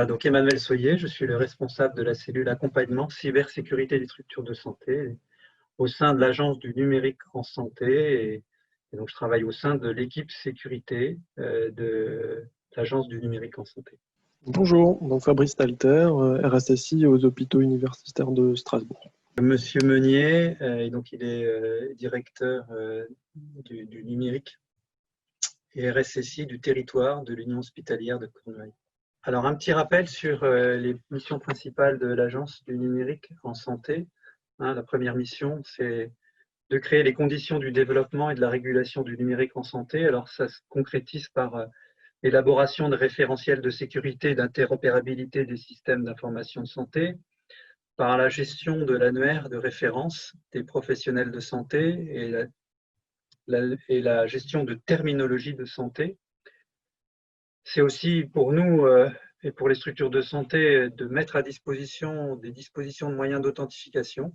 Donc Emmanuel Soyer, je suis le responsable de la cellule accompagnement cybersécurité des structures de santé au sein de l'Agence du numérique en santé et donc je travaille au sein de l'équipe sécurité de l'Agence du numérique en santé. Bonjour, donc Fabrice Talter, RSSI aux hôpitaux universitaires de Strasbourg. Monsieur Meunier, donc il est directeur du numérique et RSSI du territoire de l'Union hospitalière de Cornouailles. Alors, un petit rappel sur les missions principales de l'Agence du numérique en santé. La première mission, c'est de créer les conditions du développement et de la régulation du numérique en santé. Alors, ça se concrétise par l'élaboration de référentiels de sécurité et d'interopérabilité des systèmes d'information de santé, par la gestion de l'annuaire de référence des professionnels de santé et la gestion de terminologie de santé. C'est aussi pour nous et pour les structures de santé de mettre à disposition des dispositions de moyens d'authentification.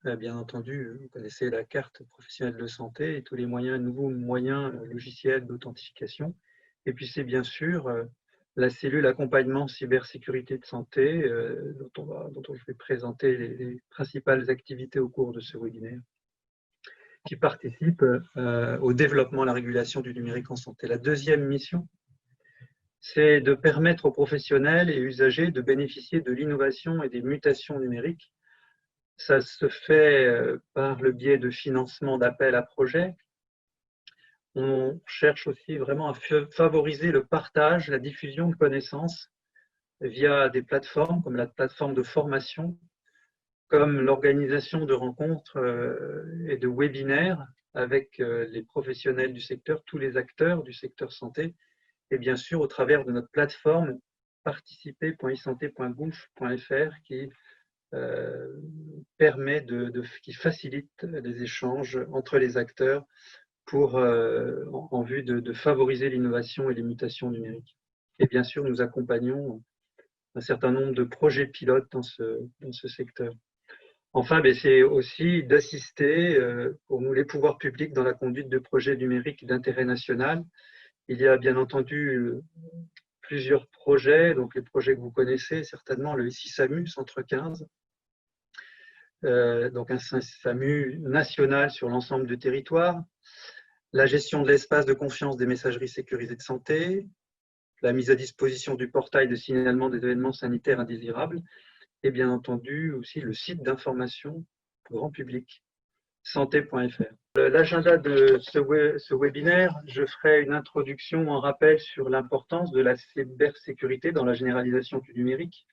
Bien entendu, vous connaissez la carte professionnelle de santé et tous les nouveaux moyens logiciels d'authentification. Et puis c'est bien sûr la cellule accompagnement cybersécurité de santé dont je vais présenter les principales activités au cours de ce webinaire, qui participent au développement et à la régulation du numérique en santé. La deuxième mission, c'est de permettre aux professionnels et usagers de bénéficier de l'innovation et des mutations numériques. Ça se fait par le biais de financement d'appels à projets. On cherche aussi vraiment à favoriser le partage, la diffusion de connaissances via des plateformes comme la plateforme de formation, comme l'organisation de rencontres et de webinaires avec les professionnels du secteur, tous les acteurs du secteur santé, et bien sûr au travers de notre plateforme participer.isanté.gouv.fr qui qui facilite les échanges entre les acteurs en vue de favoriser l'innovation et les mutations numériques. Et bien sûr, nous accompagnons un certain nombre de projets pilotes dans ce secteur. Enfin, c'est aussi d'assister pour nous les pouvoirs publics dans la conduite de projets numériques d'intérêt national. Il y a bien entendu plusieurs projets, donc les projets que vous connaissez certainement, le SISAMU, Centre 15, donc un SAMU national sur l'ensemble du territoire, la gestion de l'espace de confiance des messageries sécurisées de santé, la mise à disposition du portail de signalement des événements sanitaires indésirables, et bien entendu aussi le site d'information grand public, santé.fr. L'agenda de ce webinaire, je ferai une introduction en rappel sur l'importance de la cybersécurité dans la généralisation du numérique.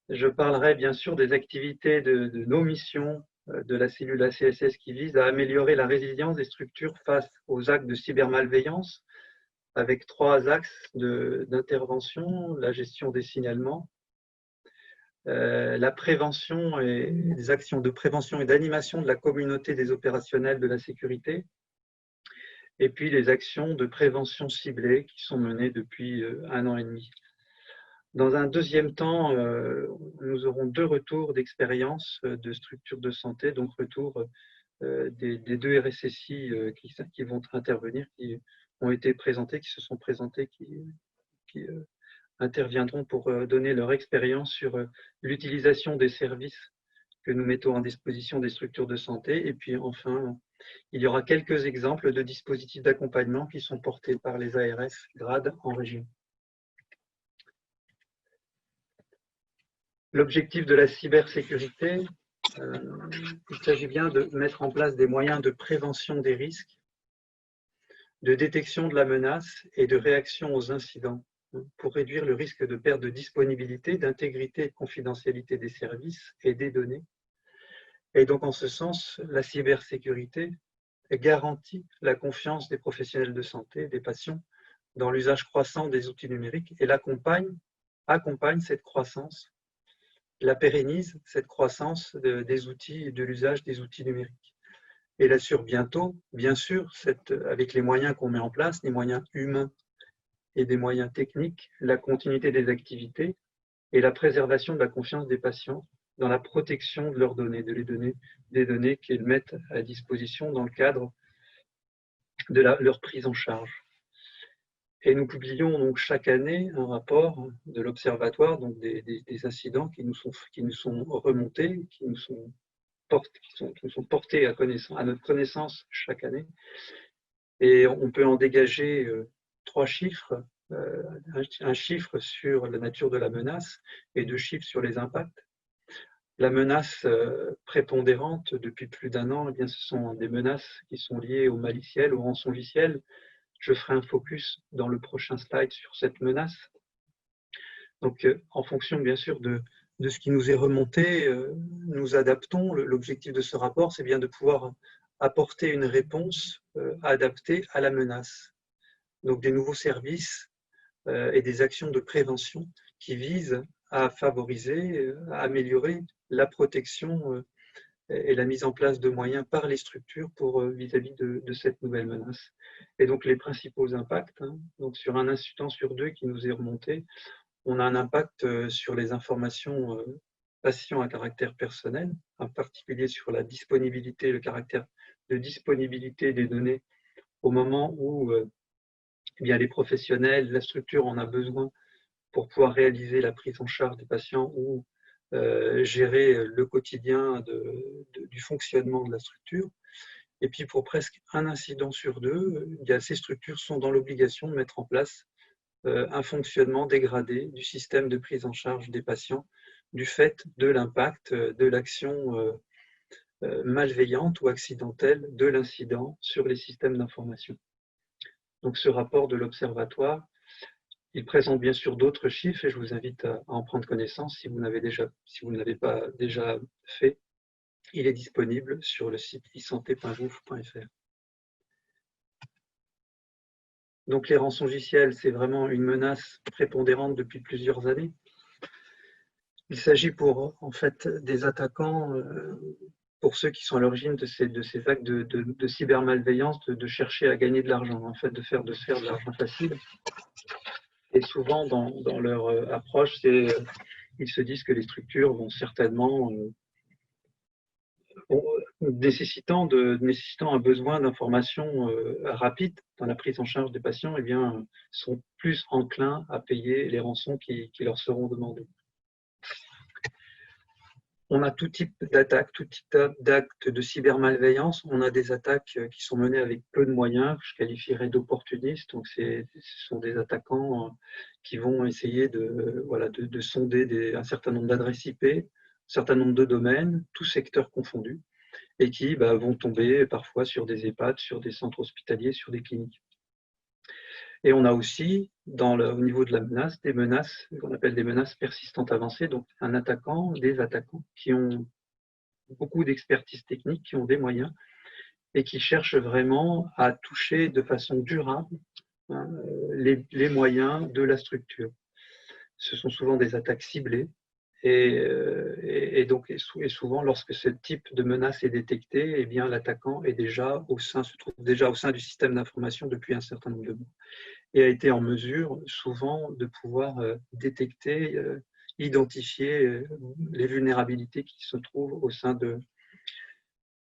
Je parlerai bien sûr des activités de nos missions de la cellule ACSS qui vise à améliorer la résilience des structures face aux actes de cybermalveillance avec 3 axes d'intervention, la gestion des signalements, la prévention et les actions de prévention et d'animation de la communauté des opérationnels de la sécurité, et puis les actions de prévention ciblées qui sont menées depuis 1 an et demi. Dans un deuxième temps, nous aurons 2 retours d'expérience de structures de santé, donc retour des 2 RSSI qui vont intervenir, qui ont été présentés, qui se sont présentés, qui interviendront pour donner leur expérience sur l'utilisation des services que nous mettons à disposition des structures de santé. Et puis enfin, il y aura quelques exemples de dispositifs d'accompagnement qui sont portés par les ARS GRAD en région. L'objectif de la cybersécurité, il s'agit bien de mettre en place des moyens de prévention des risques, de détection de la menace et de réaction aux incidents pour réduire le risque de perte de disponibilité, d'intégrité et de confidentialité des services et des données. Et donc, en ce sens, la cybersécurité garantit la confiance des professionnels de santé, des patients, dans l'usage croissant des outils numériques et accompagne cette croissance, la pérennise, cette croissance des outils et de l'usage des outils numériques. Et l'assure bientôt, bien sûr, avec les moyens qu'on met en place, les moyens humains et des moyens techniques, la continuité des activités et la préservation de la confiance des patients dans la protection de leurs données, des données qu'ils mettent à disposition dans le cadre de leur prise en charge. Et nous publions donc chaque année un rapport de l'Observatoire, donc des incidents qui nous sont remontés, qui nous sont portés à notre connaissance chaque année. Et on peut en dégager 3 chiffres, un chiffre sur la nature de la menace et 2 chiffres sur les impacts. La menace prépondérante depuis plus d'1 an, eh bien, ce sont des menaces qui sont liées au maliciel, au rançongiciel. Je ferai un focus dans le prochain slide sur cette menace. Donc, en fonction, bien sûr, de ce qui nous est remonté, nous adaptons. L'objectif de ce rapport, c'est bien de pouvoir apporter une réponse adaptée à la menace. Donc, des nouveaux services et des actions de prévention qui visent à favoriser, à améliorer la protection et la mise en place de moyens par les structures pour vis-à-vis de cette nouvelle menace. Et donc les principaux impacts, donc sur un incident sur 2 qui nous est remonté, on a un impact sur les informations patients à caractère personnel, en particulier sur la disponibilité, le caractère de disponibilité des données au moment où eh bien, les professionnels, la structure en a besoin pour pouvoir réaliser la prise en charge des patients ou gérer le quotidien du fonctionnement de la structure. Et puis pour presque un incident sur 2, ces structures sont dans l'obligation de mettre en place un fonctionnement dégradé du système de prise en charge des patients du fait de l'impact de l'action malveillante ou accidentelle de l'incident sur les systèmes d'information. Donc ce rapport de l'Observatoire, il présente bien sûr d'autres chiffres et je vous invite à en prendre connaissance si vous ne l'avez pas déjà fait. Il est disponible sur le site isanté.gouv.fr. Donc les rançongiciels, c'est vraiment une menace prépondérante depuis plusieurs années. Il s'agit pour en fait des attaquants, pour ceux qui sont à l'origine de ces actes de cybermalveillance, de chercher à gagner de l'argent, en fait, de se faire de l'argent facile. Et souvent, dans leur approche, ils se disent que les structures vont certainement, nécessitant un besoin d'informations rapides dans la prise en charge des patients, eh bien, sont plus enclins à payer les rançons qui leur seront demandées. On a tout type d'attaques, tout type d'actes de cybermalveillance. On a des attaques qui sont menées avec peu de moyens, que je qualifierais d'opportunistes. Donc, ce sont des attaquants qui vont essayer de sonder un certain nombre d'adresses IP, un certain nombre de domaines, tous secteurs confondus, et qui vont tomber parfois sur des EHPAD, sur des centres hospitaliers, sur des cliniques. Et on a aussi, au niveau de la menace, des menaces qu'on appelle des menaces persistantes avancées, donc des attaquants qui ont beaucoup d'expertise technique, qui ont des moyens et qui cherchent vraiment à toucher de façon durable les moyens de la structure. Ce sont souvent des attaques ciblées et souvent lorsque ce type de menace est détecté, eh bien l'attaquant se trouve déjà au sein du système d'information depuis un certain nombre de mois et a été en mesure souvent de pouvoir détecter, identifier les vulnérabilités qui se trouvent au sein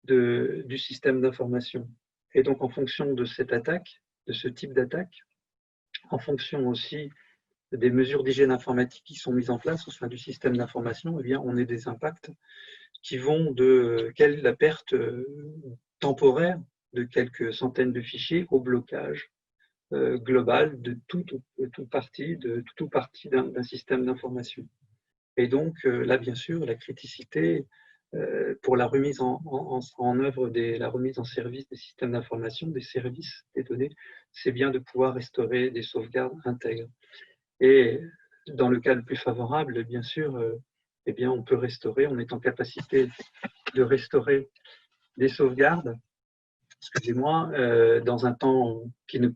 du système d'information. Et donc en fonction de cette attaque, de ce type d'attaque, en fonction aussi des mesures d'hygiène informatique qui sont mises en place au sein du système d'information, eh bien on a des impacts qui vont de la perte temporaire de quelques centaines de fichiers au blocage global de tout parti d'un système d'information. Et donc là, bien sûr, la criticité pour la remise en œuvre, la remise en service des systèmes d'information, des services des données, c'est bien de pouvoir restaurer des sauvegardes intègres. Et dans le cas le plus favorable, bien sûr, eh bien, on peut restaurer, on est en capacité de restaurer des sauvegardes, excusez-moi, dans un temps qui ne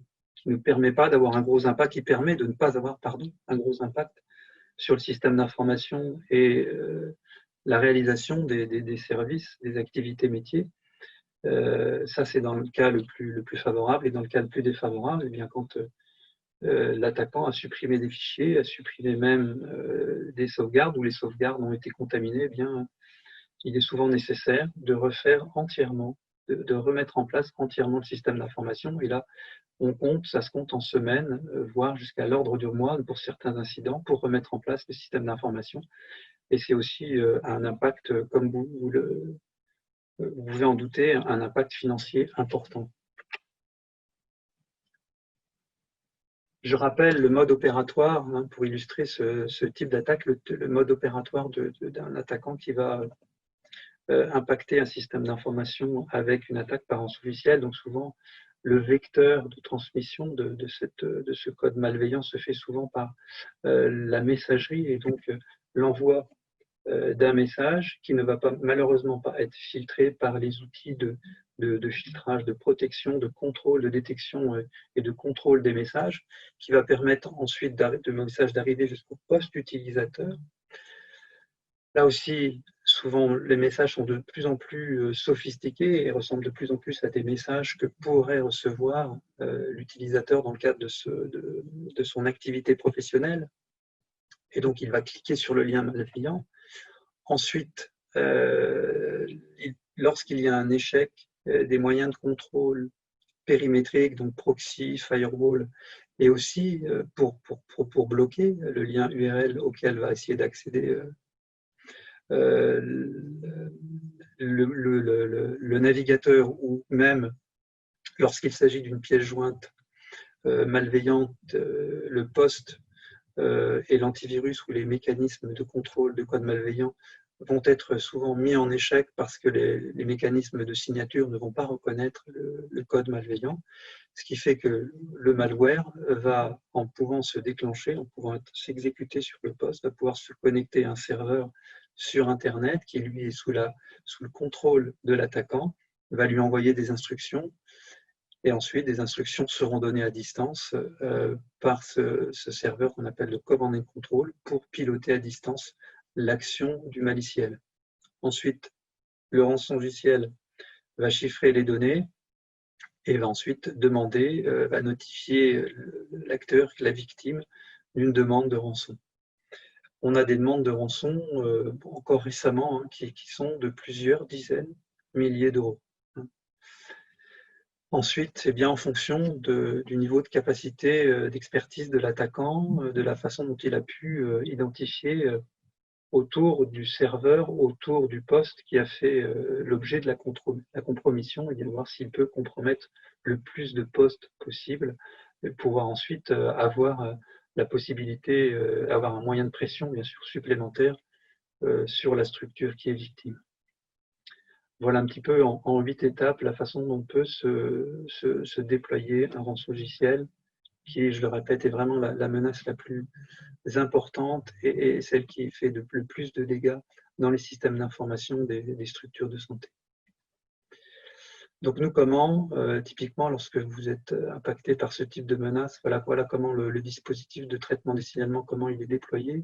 permet pas d'avoir un gros impact, qui permet de ne pas avoir, un gros impact sur le système d'information et la réalisation des services, des activités métiers. Ça, c'est dans le cas le plus favorable. Et dans le cas le plus défavorable, eh bien, quand l'attaquant a supprimé des fichiers, a supprimé même des sauvegardes, où les sauvegardes ont été contaminées, eh bien, il est souvent nécessaire de refaire entièrement de remettre en place entièrement le système d'information. Et là, ça se compte en semaines, voire jusqu'à l'ordre du mois pour certains incidents, pour remettre en place le système d'information. Et c'est aussi un impact, comme vous pouvez en douter, un impact financier important. Je rappelle le mode opératoire, pour illustrer ce type d'attaque, le mode opératoire d'un attaquant qui va impacter un système d'information avec une attaque par rançongiciel. Donc souvent, le vecteur de transmission de ce code malveillant se fait souvent par la messagerie et donc l'envoi d'un message qui ne va malheureusement pas être filtré par les outils de filtrage, de protection, de contrôle, de détection et de contrôle des messages, qui va permettre ensuite de message d'arriver jusqu'au poste utilisateur. Là aussi, souvent, les messages sont de plus en plus sophistiqués et ressemblent de plus en plus à des messages que pourrait recevoir l'utilisateur dans le cadre de son activité professionnelle. Et donc, il va cliquer sur le lien malveillant. Ensuite, lorsqu'il y a un échec, des moyens de contrôle périmétriques, donc proxy, firewall, et aussi pour bloquer le lien URL auquel va essayer d'accéder le navigateur, ou même lorsqu'il s'agit d'une pièce jointe malveillante, le poste et l'antivirus ou les mécanismes de contrôle de code malveillant vont être souvent mis en échec parce que les mécanismes de signature ne vont pas reconnaître le code malveillant, ce qui fait que le malware va, en pouvant se déclencher, en pouvant s'exécuter sur le poste, va pouvoir se connecter à un serveur sur Internet qui, lui, est sous le contrôle de l'attaquant, va lui envoyer des instructions. Et ensuite, des instructions seront données à distance par ce serveur qu'on appelle le Command and Control pour piloter à distance l'action du maliciel. Ensuite, le rançongiciel va chiffrer les données et va ensuite va notifier l'acteur, la victime, d'une demande de rançon. On a des demandes de rançon encore récemment qui sont de plusieurs dizaines, milliers d'euros. Ensuite, c'est bien en fonction du niveau de capacité d'expertise de l'attaquant, de la façon dont il a pu identifier autour du serveur, autour du poste qui a fait l'objet de la compromission, et bien voir s'il peut compromettre le plus de postes possible, et pouvoir ensuite avoir la possibilité, avoir un moyen de pression, bien sûr, supplémentaire sur la structure qui est victime. Voilà un petit peu en 8 étapes la façon dont peut se déployer un rançongiciel qui, je le répète, est vraiment la menace la plus importante et celle qui fait le plus de dégâts dans les systèmes d'information des structures de santé. Donc nous, comment, typiquement, lorsque vous êtes impacté par ce type de menace, voilà comment le dispositif de traitement des signalements, comment il est déployé.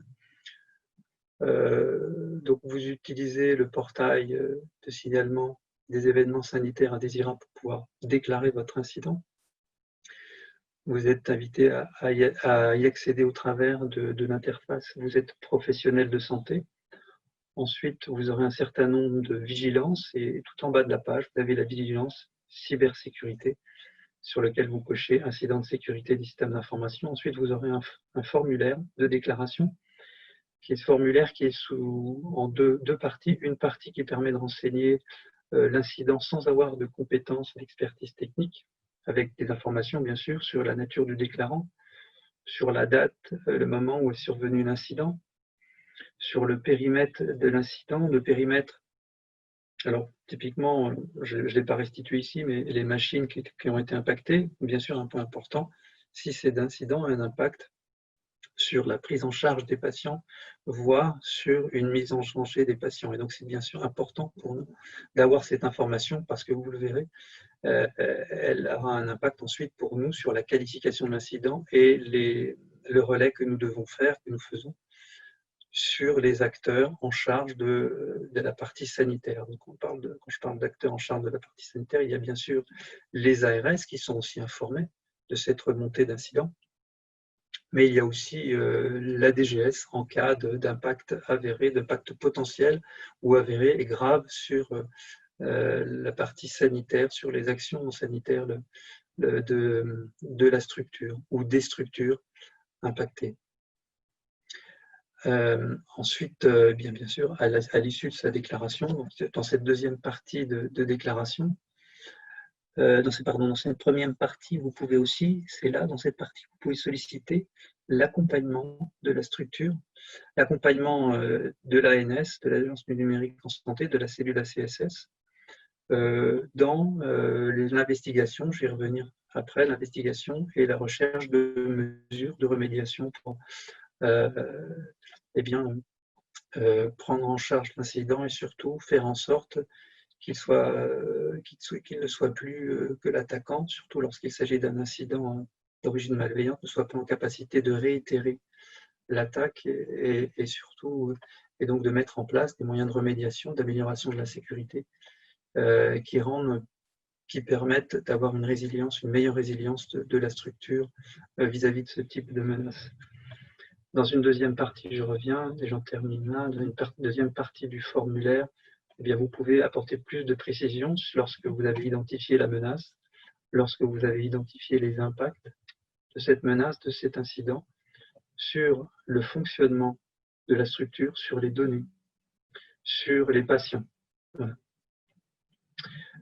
Donc vous utilisez le portail de signalement des événements sanitaires indésirables pour pouvoir déclarer votre incident. Vous êtes invité à y accéder au travers de l'interface. Vous êtes professionnel de santé. Ensuite, vous aurez un certain nombre de vigilances et tout en bas de la page, vous avez la vigilance cybersécurité sur lequel vous cochez incident de sécurité des systèmes d'information. Ensuite, vous aurez un formulaire de déclaration qui est ce formulaire qui est en deux parties. Une partie qui permet de renseigner l'incident sans avoir de compétences d'expertise technique, avec des informations bien sûr sur la nature du déclarant, sur la date, le moment où est survenu l'incident, sur le périmètre de l'incident, le périmètre. Alors typiquement, je ne l'ai pas restitué ici, mais les machines qui ont été impactées, bien sûr un point important, si cet incident a un impact sur la prise en charge des patients, voire sur une mise en danger des patients. Et donc, c'est bien sûr important pour nous d'avoir cette information parce que vous le verrez, elle aura un impact ensuite pour nous sur la qualification de l'incident et le relais que nous devons faire, que nous faisons sur les acteurs en charge de la partie sanitaire. Donc, quand je parle d'acteurs en charge de la partie sanitaire, il y a bien sûr les ARS qui sont aussi informés de cette remontée d'incidents. Mais il y a aussi la DGS en cas d'impact avéré, d'impact potentiel ou avéré et grave sur la partie sanitaire, sur les actions sanitaires de la structure ou des structures impactées. Ensuite, bien sûr, à l'issue de sa déclaration, donc, dans cette deuxième partie de déclaration, dans cette première partie, vous pouvez aussi, c'est là, dans cette partie, vous pouvez solliciter l'accompagnement de la structure, l'accompagnement de l'ANS, de l'Agence du numérique en santé, de la cellule ACSS, dans l'investigation, je vais y revenir après, l'investigation et la recherche de mesures de remédiation pour prendre en charge l'incident et surtout faire en sorte qu'il ne soit plus que l'attaquant, surtout lorsqu'il s'agit d'un incident d'origine malveillante, ne soit pas en capacité de réitérer l'attaque et surtout et donc de mettre en place des moyens de remédiation, d'amélioration de la sécurité qui permettent d'avoir une meilleure résilience de la structure vis-à-vis de ce type de menace. Dans une deuxième partie, je reviens et j'en termine là. Dans une deuxième partie du formulaire, eh bien, vous pouvez apporter plus de précision lorsque vous avez identifié la menace, lorsque vous avez identifié les impacts de cette menace, de cet incident, sur le fonctionnement de la structure, sur les données, sur les patients. Voilà.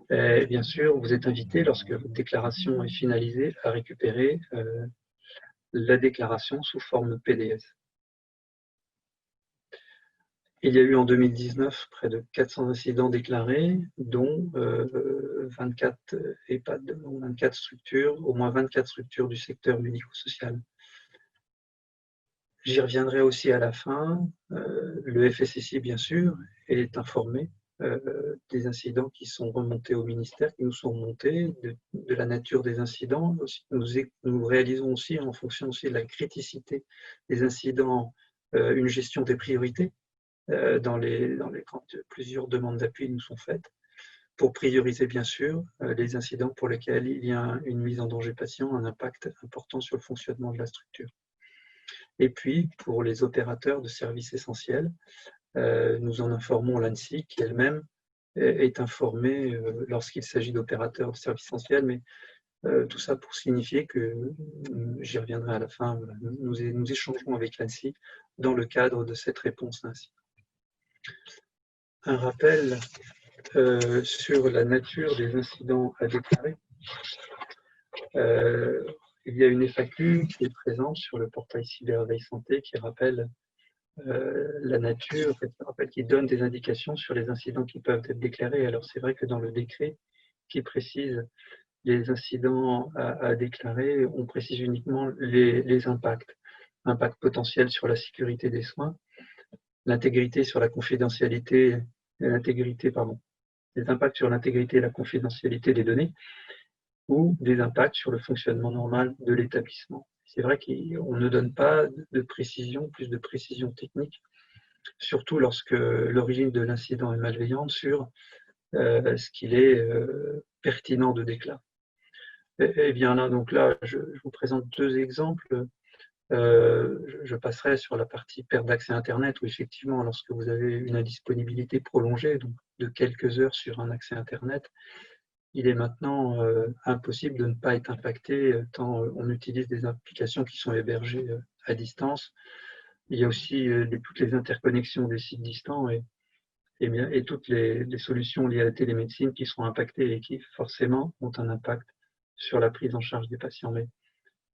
Et bien sûr, vous êtes invité, lorsque votre déclaration est finalisée, à récupérer la déclaration sous forme PDF. Il y a eu en 2019 près de 400 incidents déclarés, dont 24 EHPAD, 24 structures, au moins 24 structures du secteur médico-social. J'y reviendrai aussi à la fin. Le FSSI, bien sûr, est informé des incidents qui sont remontés au ministère, qui nous sont remontés, de la nature des incidents. Nous réalisons aussi, en fonction aussi de la criticité des incidents, une gestion des priorités. Quand plusieurs demandes d'appui nous sont faites, pour prioriser bien sûr les incidents pour lesquels il y a une mise en danger patient, un impact important sur le fonctionnement de la structure. Et puis, pour les opérateurs de services essentiels, nous en informons l'ANSSI qui elle-même est informée lorsqu'il s'agit d'opérateurs de services essentiels, mais tout ça pour signifier que, j'y reviendrai à la fin, nous échangerons avec l'ANSSI dans le cadre de cette réponse ainsi. Un rappel sur la nature des incidents à déclarer. Il y a une FAQ qui est présente sur le portail Cyberveille Santé qui rappelle la nature, qui donne des indications sur les incidents qui peuvent être déclarés. Alors c'est vrai que dans le décret qui précise les incidents à déclarer, on précise uniquement les impacts. Impact potentiel sur la sécurité des soins, l'intégrité sur la confidentialité, des impacts sur l'intégrité et la confidentialité des données, ou des impacts sur le fonctionnement normal de l'établissement. C'est vrai qu'on ne donne pas de précision, plus de précision technique, surtout lorsque l'origine de l'incident est malveillante, sur ce qu'il est pertinent de déclarer. Et bien là, donc là, je vous présente deux exemples. Je passerai sur la partie perte d'accès Internet, où effectivement, lorsque vous avez une indisponibilité prolongée, donc de quelques heures sur un accès Internet, il est maintenant impossible de ne pas être impacté tant on utilise des applications qui sont hébergées à distance. Il y a aussi toutes les interconnexions des sites distants et toutes les solutions liées à la télémédecine qui sont impactées et qui forcément ont un impact sur la prise en charge des patients. Mais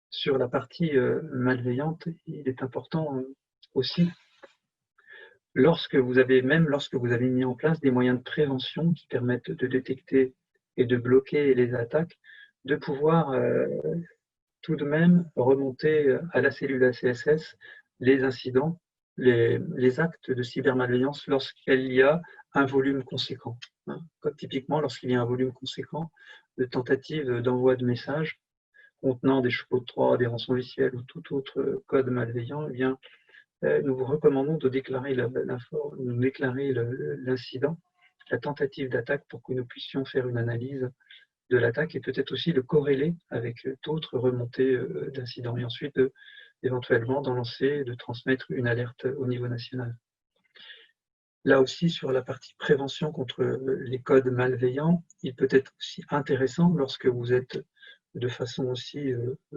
sur la partie malveillante, il est important aussi, lorsque vous avez mis en place des moyens de prévention qui permettent de détecter et de bloquer les attaques, de pouvoir tout de même remonter à la cellule ACSS les incidents, les actes de cybermalveillance lorsqu'il y a un volume conséquent. Comme typiquement, lorsqu'il y a un volume conséquent de tentatives d'envoi de messages contenant des chevaux de Troie, des rançons logiciels ou tout autre code malveillant, eh bien, nous vous recommandons de déclarer l'incident, la tentative d'attaque, pour que nous puissions faire une analyse de l'attaque et peut-être aussi le corréler avec d'autres remontées d'incidents et ensuite éventuellement d'en lancer, de transmettre une alerte au niveau national. Là aussi, sur la partie prévention contre les codes malveillants, il peut être aussi intéressant lorsque vous êtes de façon aussi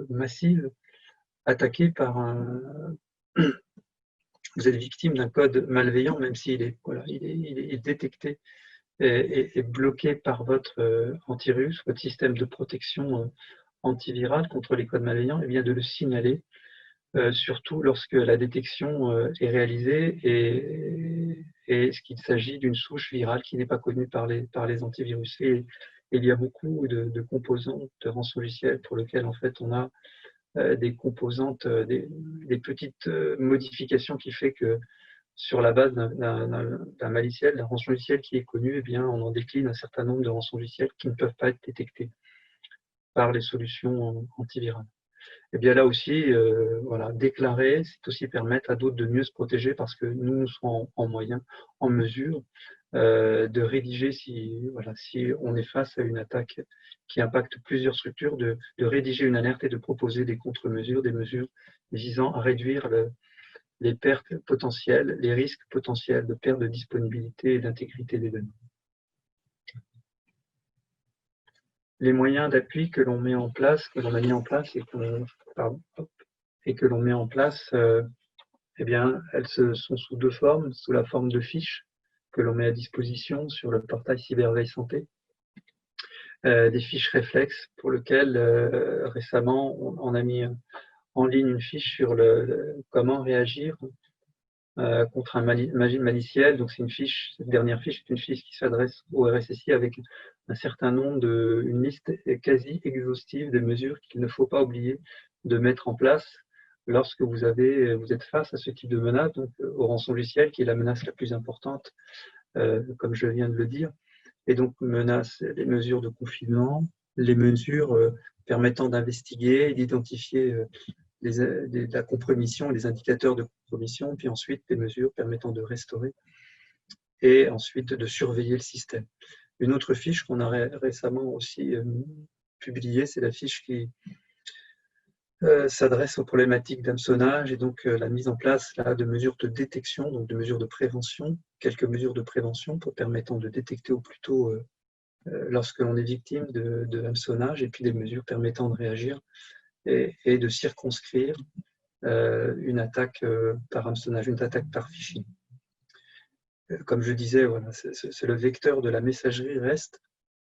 massive attaqué par un... Vous êtes victime d'un code malveillant, même s'il est, voilà, il est détecté et bloqué par votre antivirus, votre système de protection antivirale contre les codes malveillants, et bien de le signaler, surtout lorsque la détection est réalisée et qu'il s'agit d'une souche virale qui n'est pas connue par les antivirus. Et il y a beaucoup de composants de rançon logiciel pour lesquels en fait on a des composantes, des petites modifications qui fait que sur la base d'un maliciel, d'un rançon logiciel qui est connu, eh bien, on en décline un certain nombre de rançons logiciels qui ne peuvent pas être détectés par les solutions antivirales. Et bien là aussi, voilà, déclarer, c'est aussi permettre à d'autres de mieux se protéger parce que nous serons en mesure de rédiger, si on est face à une attaque qui impacte plusieurs structures, de rédiger une alerte et de proposer des contre-mesures, des mesures visant à réduire les pertes potentielles, les risques potentiels de perte de disponibilité et d'intégrité des données. Les moyens d'appui que l'on met en place, que l'on a mis en place et que l'on met en place, eh bien, elles sont sous deux formes, sous la forme de fiches que l'on met à disposition sur le portail Cyberveille Santé, des fiches réflexes pour lesquelles récemment on a mis en ligne une fiche sur comment réagir contre un maliciel. Donc c'est une fiche, cette dernière fiche est une fiche qui s'adresse au RSSI avec un certain nombre une liste quasi exhaustive des mesures qu'il ne faut pas oublier de mettre en place lorsque vous êtes face à ce type de menace, donc au rançon logiciel qui est la menace la plus importante, comme je viens de le dire, et donc les mesures de confinement, les mesures permettant d'investiguer et d'identifier la compromission, les indicateurs de compromission, puis ensuite des mesures permettant de restaurer et ensuite de surveiller le système. Une autre fiche qu'on a récemment aussi publiée, c'est la fiche qui s'adresse aux problématiques d'hameçonnage et donc la mise en place là, de mesures de détection, donc de mesures de prévention, quelques mesures de prévention pour permettant de détecter au plus tôt lorsque l'on est victime de hameçonnage et puis des mesures permettant de réagir et de circonscrire une attaque par hameçonnage, une attaque par phishing. Comme je disais, voilà, c'est le vecteur de la messagerie reste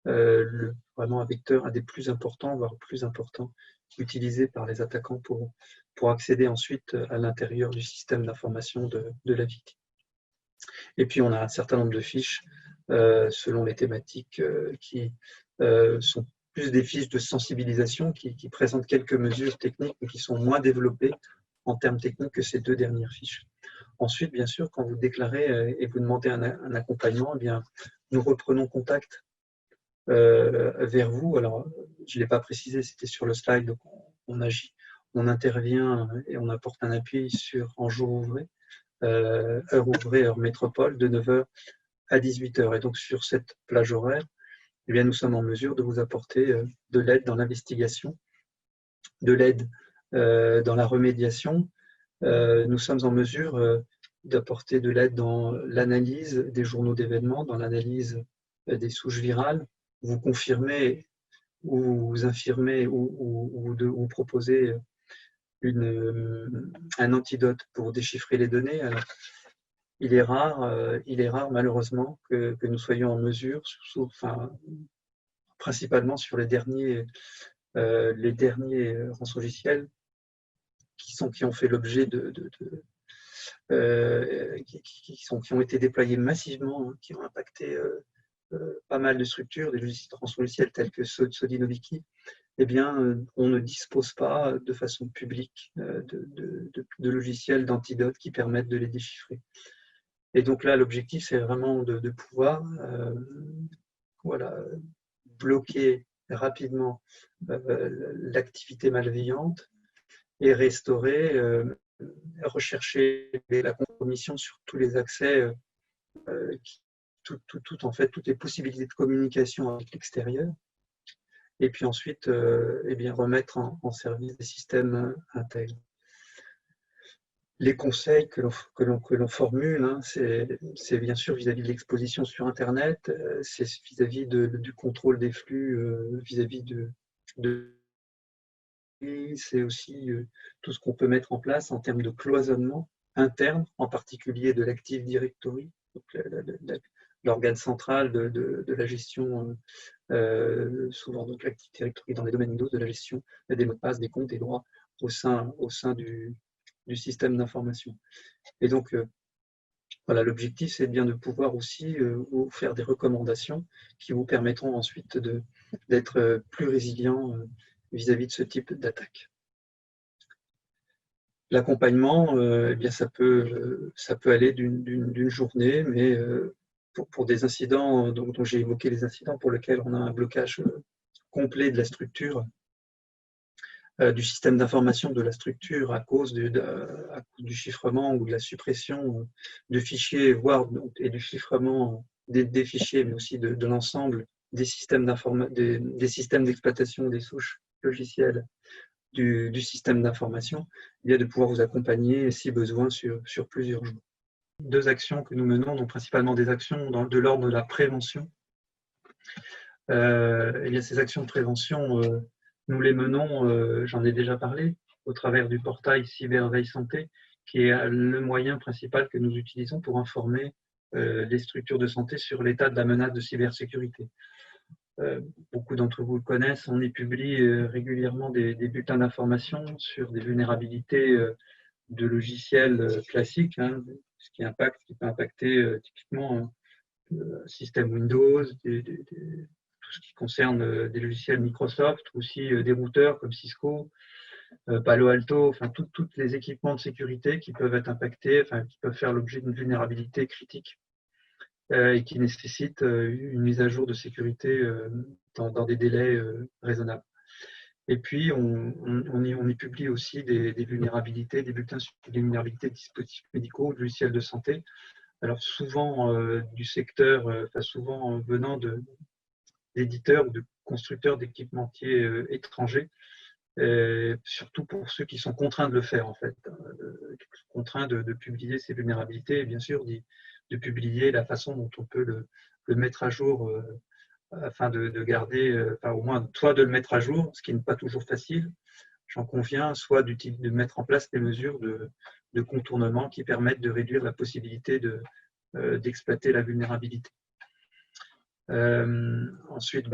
vraiment un vecteur, un des plus importants, voire plus important, utilisé par les attaquants pour accéder ensuite à l'intérieur du système d'information de la victime. Et puis on a un certain nombre de fiches selon les thématiques qui sont plus des fiches de sensibilisation qui présentent quelques mesures techniques mais qui sont moins développées en termes techniques que ces deux dernières fiches. Ensuite, bien sûr, quand vous déclarez et vous demandez un accompagnement, eh bien, nous reprenons contact vers vous. Alors, je ne l'ai pas précisé, c'était sur le slide, donc on agit, on intervient et on apporte un appui en jour ouvré, heure ouvrée, heure métropole, de 9h à 18h. Et donc, sur cette plage horaire, eh bien, nous sommes en mesure de vous apporter de l'aide dans l'investigation, de l'aide dans la remédiation. Nous sommes en mesure d'apporter de l'aide dans l'analyse des journaux d'événements, dans l'analyse des souches virales. Vous confirmez ou vous infirmez ou vous proposez un antidote pour déchiffrer les données. Alors, il est rare malheureusement que nous soyons en mesure, principalement sur les derniers rançongiciels qui ont fait l'objet qui ont été déployés massivement, hein, qui ont impacté pas mal de structures, des rançongiciels tels que Sodinovici, eh bien, on ne dispose pas de façon publique de logiciels d'antidotes qui permettent de les déchiffrer. Et donc là, l'objectif, c'est vraiment de pouvoir bloquer rapidement l'activité malveillante et restaurer, rechercher la compromission sur tous les accès, toutes les possibilités de communication avec l'extérieur, et puis ensuite eh bien, remettre en service des systèmes intègres. Les conseils que l'on formule, hein, c'est bien sûr vis-à-vis de l'exposition sur Internet, c'est vis-à-vis du contrôle des flux, vis-à-vis de c'est aussi tout ce qu'on peut mettre en place en termes de cloisonnement interne, en particulier de l'Active Directory, l'organe central de la gestion, souvent donc l'Active Directory dans les domaines Windows, de la gestion des mots de passe, des comptes, des droits au sein du système d'information. Et donc, voilà, l'objectif, c'est bien de pouvoir aussi vous faire des recommandations qui vous permettront ensuite d'être plus résilient vis-à-vis de ce type d'attaque. L'accompagnement, eh bien, ça peut aller d'une journée, mais pour des incidents dont j'ai évoqué les incidents pour lesquels on a un blocage complet de la structure, du système d'information de la structure à cause du chiffrement ou de la suppression de fichiers, voire et du chiffrement des fichiers, mais aussi de l'ensemble des systèmes d'exploitation des souches logicielles du système d'information, de pouvoir vous accompagner si besoin sur plusieurs jours. Deux actions que nous menons, donc principalement des actions de l'ordre de la prévention. Ces actions de prévention, nous les menons, j'en ai déjà parlé, au travers du portail Cyberveille Santé, qui est le moyen principal que nous utilisons pour informer les structures de santé sur l'état de la menace de cybersécurité. Beaucoup d'entre vous le connaissent, on y publie régulièrement des bulletins d'information sur des vulnérabilités de logiciels classiques, hein, ce qui peut impacter typiquement système Windows, tout ce qui concerne des logiciels Microsoft, aussi des routeurs comme Cisco, Palo Alto, enfin tous les équipements de sécurité qui peuvent être impactés, enfin qui peuvent faire l'objet d'une vulnérabilité critique et qui nécessitent une mise à jour de sécurité dans des délais raisonnables. Et puis, on y publie aussi des vulnérabilités, des bulletins sur des vulnérabilités de dispositifs médicaux, de logiciels de santé. Alors souvent du secteur, souvent venant d'éditeurs ou de constructeurs d'équipementiers étrangers, surtout pour ceux qui sont contraints de le faire en fait, contraints de publier ces vulnérabilités et bien sûr de publier la façon dont on peut le mettre à jour afin de garder, au moins soit de le mettre à jour, ce qui n'est pas toujours facile, j'en conviens, soit de mettre en place des mesures de contournement qui permettent de réduire la possibilité d'exploiter la vulnérabilité. Ensuite,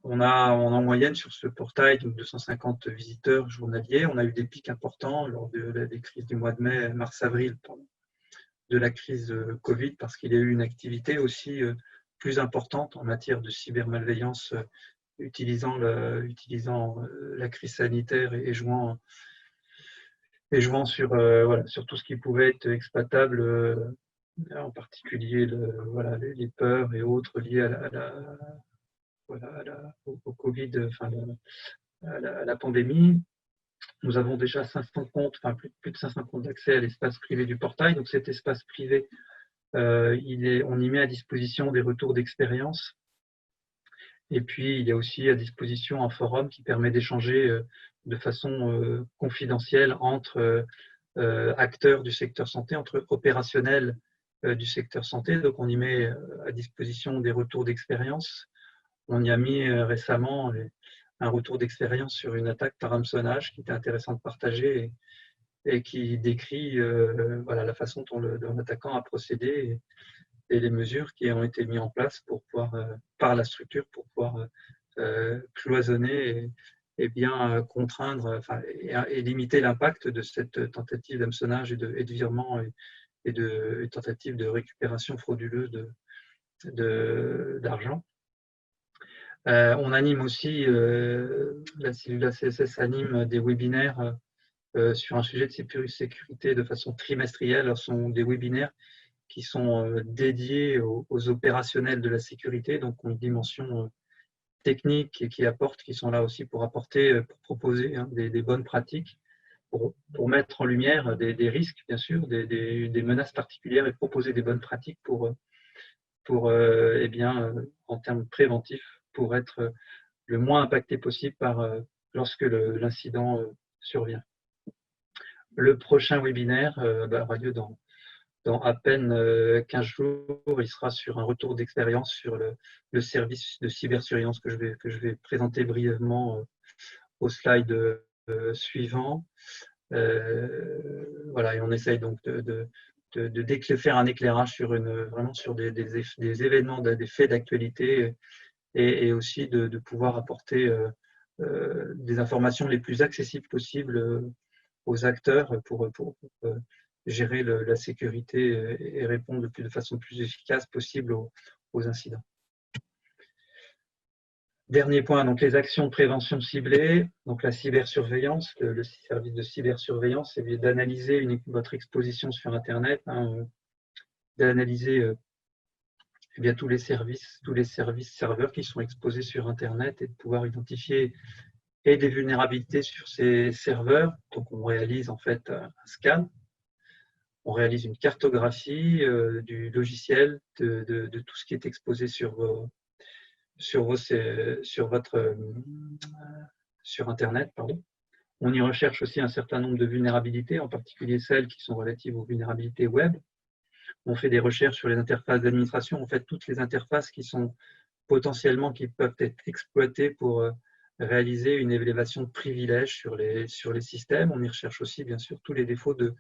on a en moyenne sur ce portail donc 250 visiteurs journaliers. On a eu des pics importants lors des crises du mois de mai, mars-avril, de la crise Covid, parce qu'il y a eu une activité aussi plus importante en matière de cybermalveillance utilisant la crise sanitaire et jouant sur tout ce qui pouvait être exploitable, en particulier les peurs et autres liées au Covid, à la pandémie. Nous avons déjà 500 comptes, plus de 500 comptes d'accès à l'espace privé du portail. Donc cet espace privé, on y met à disposition des retours d'expérience. Et puis, il y a aussi à disposition un forum qui permet d'échanger de façon confidentielle entre acteurs du secteur santé, entre opérationnels du secteur santé. Donc, on y met à disposition des retours d'expérience. On y a mis récemment un retour d'expérience sur une attaque par hameçonnage qui était intéressant de partager et qui décrit la façon dont l'attaquant a procédé et les mesures qui ont été mises en place pour pouvoir, par la structure pour pouvoir cloisonner et bien contraindre et limiter l'impact de cette tentative d'hameçonnage et de virement et de tentative de récupération frauduleuse d'argent. On anime aussi, la cellule ACSS anime des webinaires sur un sujet de sécurité de façon trimestrielle. Ce sont des webinaires qui sont dédiés aux opérationnels de la sécurité, donc ont une dimension technique et qui sont là aussi pour apporter, pour proposer des bonnes pratiques, pour mettre en lumière des risques, bien sûr, des menaces particulières et proposer des bonnes pratiques en termes préventifs, pour être le moins impacté possible lorsque l'incident survient. Le prochain webinaire aura lieu dans à peine 15 jours. Il sera sur un retour d'expérience sur le service de cybersurveillance que je vais présenter brièvement au slide suivant. Voilà, et on essaye donc de faire un éclairage sur vraiment sur des événements, des faits d'actualité et aussi de pouvoir apporter des informations les plus accessibles possibles aux acteurs pour gérer la sécurité et répondre de façon plus efficace possible aux incidents. Dernier point, donc les actions de prévention ciblées, donc la cybersurveillance, le service de cybersurveillance, c'est d'analyser votre exposition sur Internet, d'analyser tous les services serveurs qui sont exposés sur Internet et de pouvoir identifier et des vulnérabilités sur ces serveurs. Donc on réalise en fait un scan, on réalise une cartographie du logiciel, de tout ce qui est exposé sur Internet. Pardon. On y recherche aussi un certain nombre de vulnérabilités, en particulier celles qui sont relatives aux vulnérabilités web. On fait des recherches sur les interfaces d'administration, en fait toutes les interfaces qui sont potentiellement, qui peuvent être exploitées pour réaliser une élévation de privilèges sur les systèmes. On y recherche aussi, bien sûr, tous les défauts de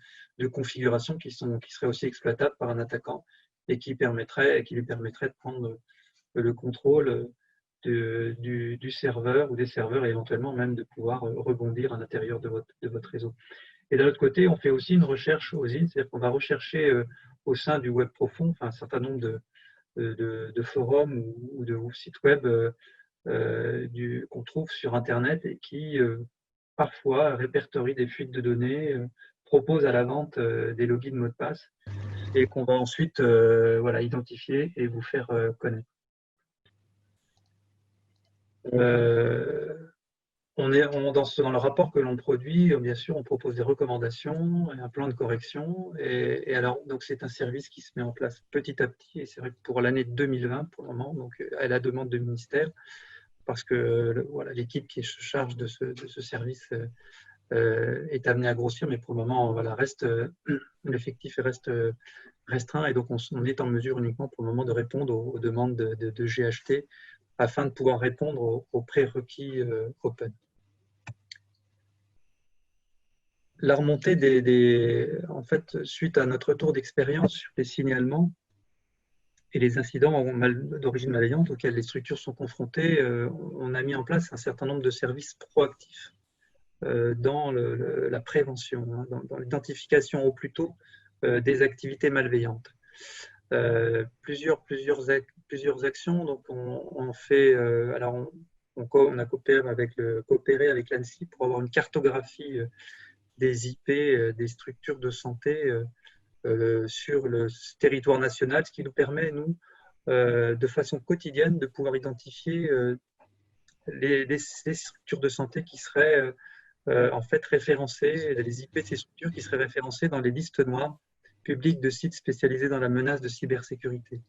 configuration qui seraient aussi exploitables par un attaquant et qui lui permettraient de prendre le contrôle du serveur ou des serveurs et éventuellement même de pouvoir rebondir à l'intérieur de votre réseau. Et d'un autre côté, on fait aussi une recherche aux INS, c'est-à-dire qu'on va rechercher au sein du web profond un certain nombre de forums ou de sites web qu'on trouve sur Internet et qui parfois répertorient des fuites de données, proposent à la vente des logins mots de passe et qu'on va ensuite identifier et vous faire connaître. Dans le rapport que l'on produit, bien sûr, on propose des recommandations et un plan de correction. Et alors, donc c'est un service qui se met en place petit à petit. Et c'est vrai que pour l'année 2020, pour le moment, donc à la demande du ministère, parce que l'équipe qui se charge de ce service est amenée à grossir, mais pour le moment, l'effectif reste restreint. Et donc, on est en mesure uniquement pour le moment de répondre aux demandes de GHT afin de pouvoir répondre aux prérequis Open. La remontée en fait, suite à notre retour d'expérience sur les signalements et les incidents d'origine malveillante auxquels les structures sont confrontées, on a mis en place un certain nombre de services proactifs dans la prévention, dans l'identification au plus tôt des activités malveillantes. Plusieurs actions. Donc on fait, on a coopéré avec l'ANSSI pour avoir une cartographie des IP, des structures de santé sur le territoire national, ce qui nous permet, nous, de façon quotidienne, de pouvoir identifier les structures de santé qui seraient en fait référencées, les IP de ces structures qui seraient référencées dans les listes noires publiques de sites spécialisés dans la menace de cybersécurité.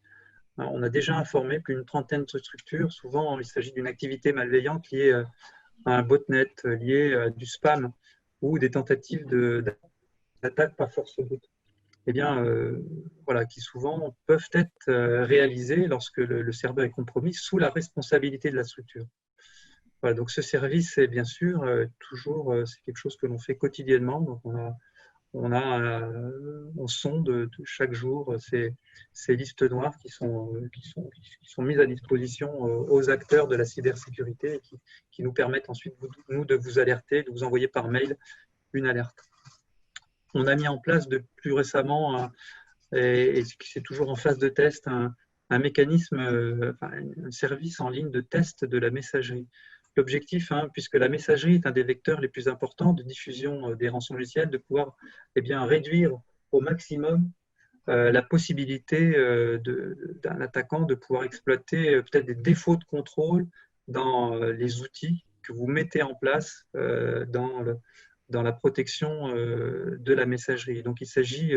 On a déjà informé plus d'une trentaine de structures. Souvent, il s'agit d'une activité malveillante liée à un botnet, liée à du spam ou des tentatives d'attaque par force brute. Eh bien, qui souvent peuvent être réalisées lorsque le serveur est compromis sous la responsabilité de la structure. Voilà, donc ce service est bien sûr toujours, c'est quelque chose que l'on fait quotidiennement. Donc on sonde chaque jour ces listes noires qui sont mises à disposition aux acteurs de la cybersécurité et qui nous permettent ensuite, nous, de vous alerter, de vous envoyer par mail une alerte. On a mis en place plus récemment, et c'est toujours en phase de test, un mécanisme, un service en ligne de test de la messagerie. L'objectif, puisque la messagerie est un des vecteurs les plus importants de diffusion des rançons logicielles, de pouvoir réduire au maximum la possibilité d'un attaquant de pouvoir exploiter peut-être des défauts de contrôle dans les outils que vous mettez en place dans la protection de la messagerie. Donc, il s'agit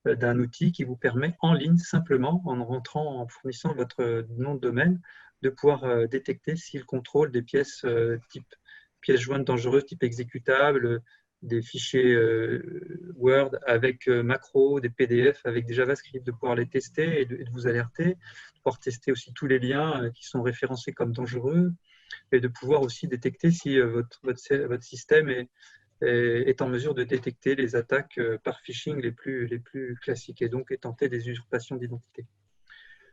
d'un outil qui vous permet en ligne, simplement, en fournissant votre nom de domaine, de pouvoir détecter si le contrôle des pièces type pièces jointes dangereuses, type exécutable, des fichiers Word avec macro, des PDF avec des JavaScript, de pouvoir les tester et de vous alerter, de pouvoir tester aussi tous les liens qui sont référencés comme dangereux et de pouvoir aussi détecter si votre système est en mesure de détecter les attaques par phishing les plus classiques et donc tenter des usurpations d'identité.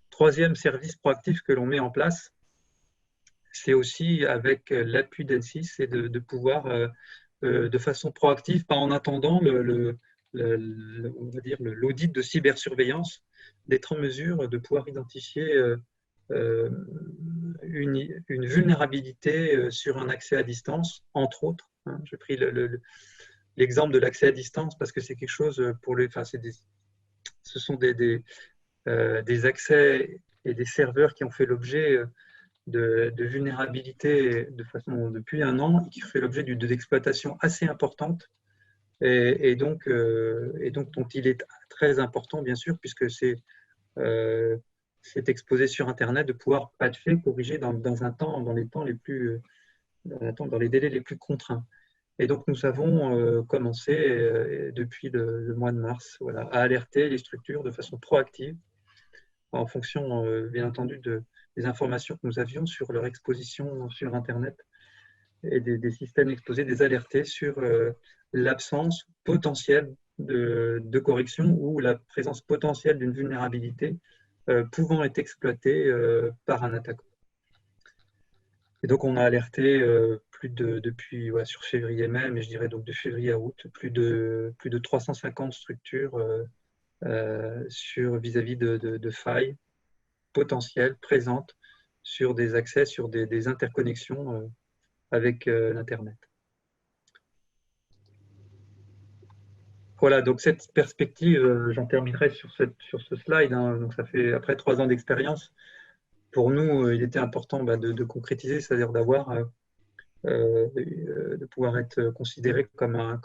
Troisième service proactif que l'on met en place, c'est aussi avec l'appui d'Annecy, c'est de pouvoir de façon proactive, pas en attendant on va dire l'audit de cybersurveillance, d'être en mesure de pouvoir identifier une vulnérabilité sur un accès à distance, entre autres. Hein. J'ai pris l'exemple de l'accès à distance parce que c'est quelque chose pour les. Enfin, ce sont des accès et des serveurs qui ont fait l'objet de vulnérabilité depuis un an et qui fait l'objet d'exploitations assez importantes et donc dont il est très important, bien sûr, puisque c'est exposé sur Internet, de pouvoir patcher, corriger dans les délais les plus contraints. Et donc, nous avons commencé depuis le mois de mars, voilà, à alerter les structures de façon proactive en fonction, bien entendu, des informations que nous avions sur leur exposition sur Internet et des systèmes exposés, des alertés sur l'absence potentielle de correction ou la présence potentielle d'une vulnérabilité pouvant être exploitée par un attaquant. Et donc, on a alerté depuis sur février même, et je dirais donc de février à août, plus de 350 structures vis-à-vis de failles potentielles présentes sur des accès, sur des interconnexions avec l'Internet. Voilà, donc cette perspective, j'en terminerai sur ce slide. Hein. Donc, ça fait après 3 ans d'expérience. Pour nous, il était important de concrétiser, c'est-à-dire de pouvoir être considéré comme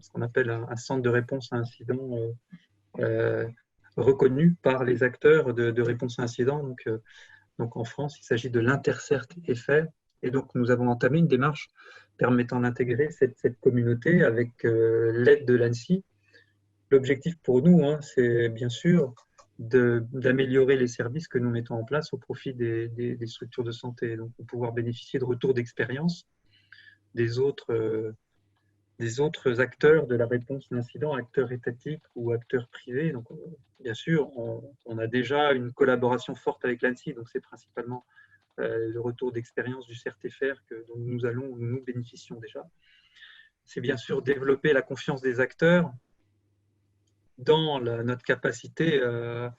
ce qu'on appelle un centre de réponse à incident reconnu par les acteurs de réponse à incident. Donc en France, il s'agit de l'Intercert FR. Et donc nous avons entamé une démarche permettant d'intégrer cette communauté avec l'aide de l'ANSSI. L'objectif pour nous, hein, c'est bien sûr d'améliorer les services que nous mettons en place au profit des structures de santé. Donc, pour pouvoir bénéficier de retours d'expérience des autres acteurs de la réponse à l'incident, acteurs étatiques ou acteurs privés. Donc, bien sûr, on a déjà une collaboration forte avec l'ANSSI, donc c'est principalement le retour d'expérience du CERTFR dont nous bénéficions déjà. C'est bien sûr développer la confiance des acteurs dans notre capacité à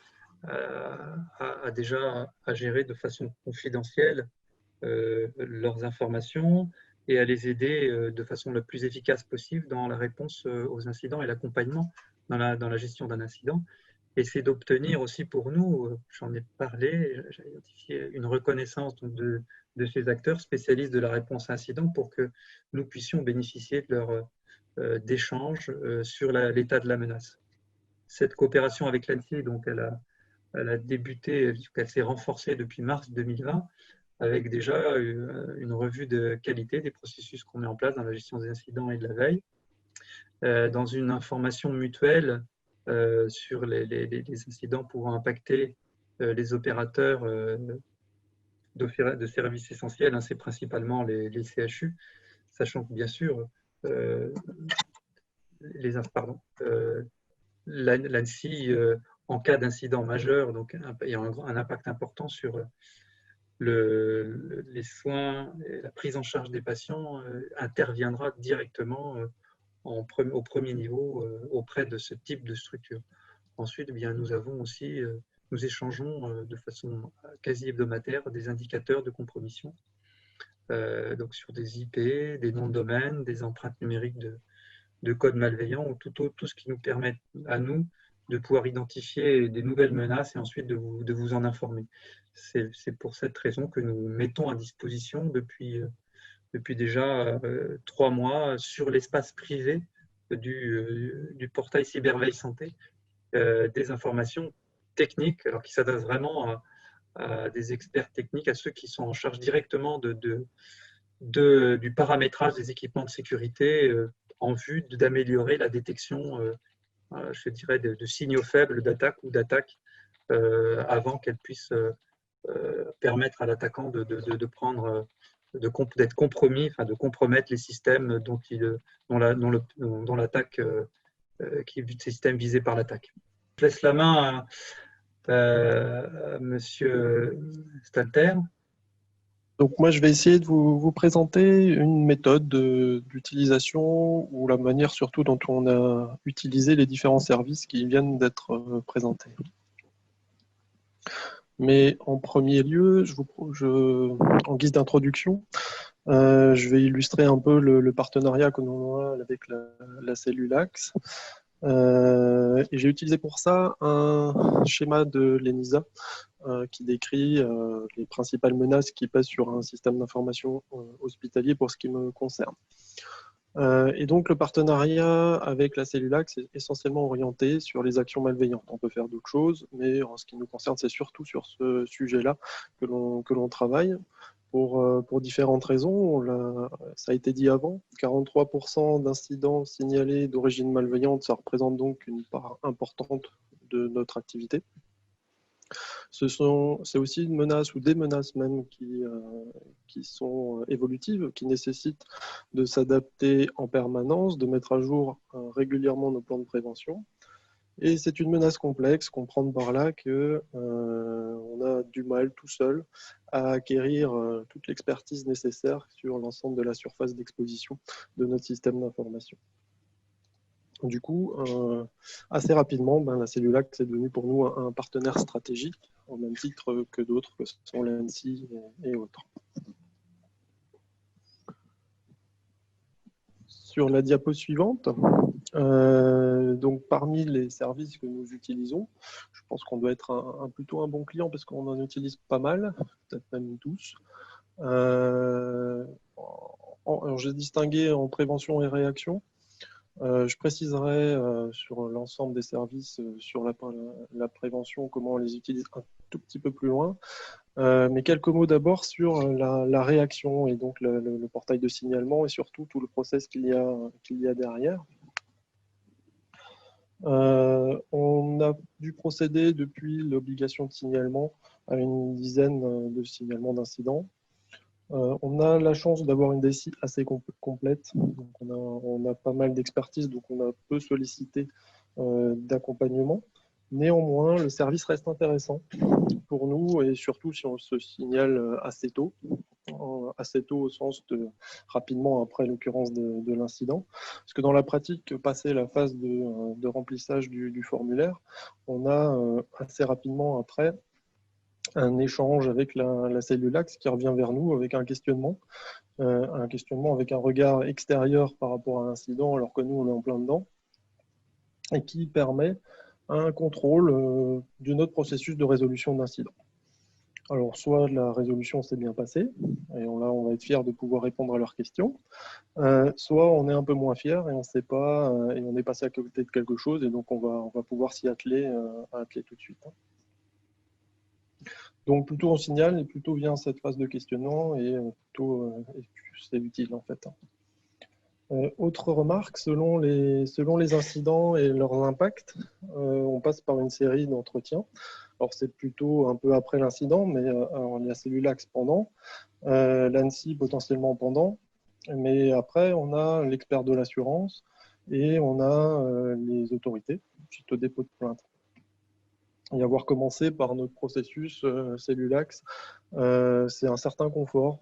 gérer de façon confidentielle leurs informations et à les aider de façon la plus efficace possible dans la réponse aux incidents et l'accompagnement dans la gestion d'un incident. Et c'est d'obtenir aussi pour nous, j'en ai parlé, j'ai identifié une reconnaissance de ces acteurs spécialistes de la réponse à incident pour que nous puissions bénéficier de leur d'échanges sur l'état de la menace. Cette coopération avec l'ANSSI, donc elle a débuté, elle s'est renforcée depuis mars 2020, avec déjà une revue de qualité des processus qu'on met en place dans la gestion des incidents et de la veille, dans une information mutuelle sur les incidents pouvant impacter les opérateurs de services essentiels, hein, c'est principalement les CHU, sachant que bien sûr, l'ANSSI, en cas d'incident majeur, donc il y a un impact important sur les soins et la prise en charge des patients, interviendra directement au premier niveau auprès de ce type de structure. Ensuite, bien, nous échangeons de façon quasi hebdomadaire des indicateurs de compromission, donc sur des IP, des noms de domaine, des empreintes numériques de codes malveillants, ou tout ce qui nous permet à nous de pouvoir identifier des nouvelles menaces et ensuite de vous en informer. C'est pour cette raison que nous mettons à disposition depuis déjà 3 mois sur l'espace privé du portail Cyberveille Santé des informations techniques, alors qui s'adressent vraiment à des experts techniques, à ceux qui sont en charge directement du paramétrage des équipements de sécurité en vue d'améliorer la détection, je dirais, de signaux faibles d'attaque ou d'attaque avant qu'elle puisse permettre à l'attaquant d'être compromis, enfin de compromettre les systèmes dont l'attaque qui est le système visé par l'attaque. Je laisse la main à Monsieur Stalter. Donc moi, je vais essayer de vous présenter une méthode d'utilisation ou la manière surtout dont on a utilisé les différents services qui viennent d'être présentés. Mais en premier lieu, en guise d'introduction, je vais illustrer un peu le partenariat que l'on a avec la cellule Axe. Et j'ai utilisé pour ça un schéma de l'ENISA qui décrit les principales menaces qui pèsent sur un système d'information hospitalier pour ce qui me concerne. Et donc le partenariat avec la cellule Axe est essentiellement orienté sur les actions malveillantes. On peut faire d'autres choses, mais en ce qui nous concerne, c'est surtout sur ce sujet-là que l'on travaille. Pour différentes raisons. Ça a été dit avant, 43% d'incidents signalés d'origine malveillante, ça représente donc une part importante de notre activité. C'est aussi une menace ou des menaces même qui sont évolutives, qui nécessitent de s'adapter en permanence, de mettre à jour régulièrement nos plans de prévention. Et c'est une menace complexe, comprendre par là qu'on a du mal tout seul à acquérir toute l'expertise nécessaire sur l'ensemble de la surface d'exposition de notre système d'information. Du coup, assez rapidement, la cellule Axe est devenue pour nous un partenaire stratégique, au même titre que d'autres, que sont l'ANSSI et autres. Sur la diapo suivante, donc parmi les services que nous utilisons, je pense qu'on doit être plutôt un bon client parce qu'on en utilise pas mal, peut-être même tous. Alors j'ai distingué en prévention et réaction. Je préciserai sur l'ensemble des services sur la prévention, comment on les utilise un tout petit peu plus loin. Mais quelques mots d'abord sur la réaction et donc le portail de signalement et surtout tout le process qu'il y a derrière. On a dû procéder depuis l'obligation de signalement à une dizaine de signalements d'incidents. On a la chance d'avoir une DSI assez complète, donc on a pas mal d'expertise, donc on a peu sollicité d'accompagnement. Néanmoins, le service reste intéressant pour nous et surtout si on se signale assez tôt au sens de rapidement après l'occurrence de l'incident. Parce que dans la pratique, passé la phase de remplissage du formulaire, on a assez rapidement après un échange avec la cellule Axe qui revient vers nous avec un questionnement avec un regard extérieur par rapport à l'incident alors que nous on est en plein dedans et qui permet un contrôle de notre processus de résolution d'incident. Alors, soit la résolution s'est bien passée, et là, on va être fier de pouvoir répondre à leurs questions, soit on est un peu moins fier et on ne sait pas, et on est passé à côté de quelque chose, et donc on va pouvoir s'y atteler tout de suite. Donc, plutôt on signale, et plutôt vient cette phase de questionnement, et plutôt c'est utile en fait. Autre remarque, selon les incidents et leurs impacts, on passe par une série d'entretiens. Alors c'est plutôt un peu après l'incident, mais il y a cellule Axe pendant, l'ANSSI potentiellement pendant, mais après on a l'expert de l'assurance et on a les autorités suite au dépôt de plainte. Et avoir commencé par notre processus cellule Axe, c'est un certain confort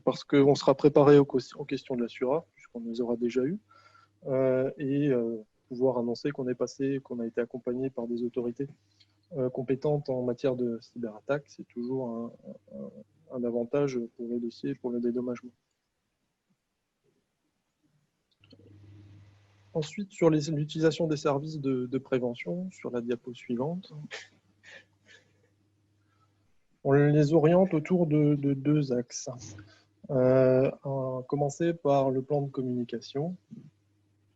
parce qu'on sera préparé aux questions de l'Assura, puisqu'on les aura déjà eues, et pouvoir annoncer qu'on est passé, qu'on a été accompagné par des autorités compétentes en matière de cyberattaque, c'est toujours un avantage pour le dossier et pour le dédommagement. Ensuite, sur l'utilisation des services de prévention, sur la diapo suivante, on les oriente autour de deux axes. À commencer par le plan de communication.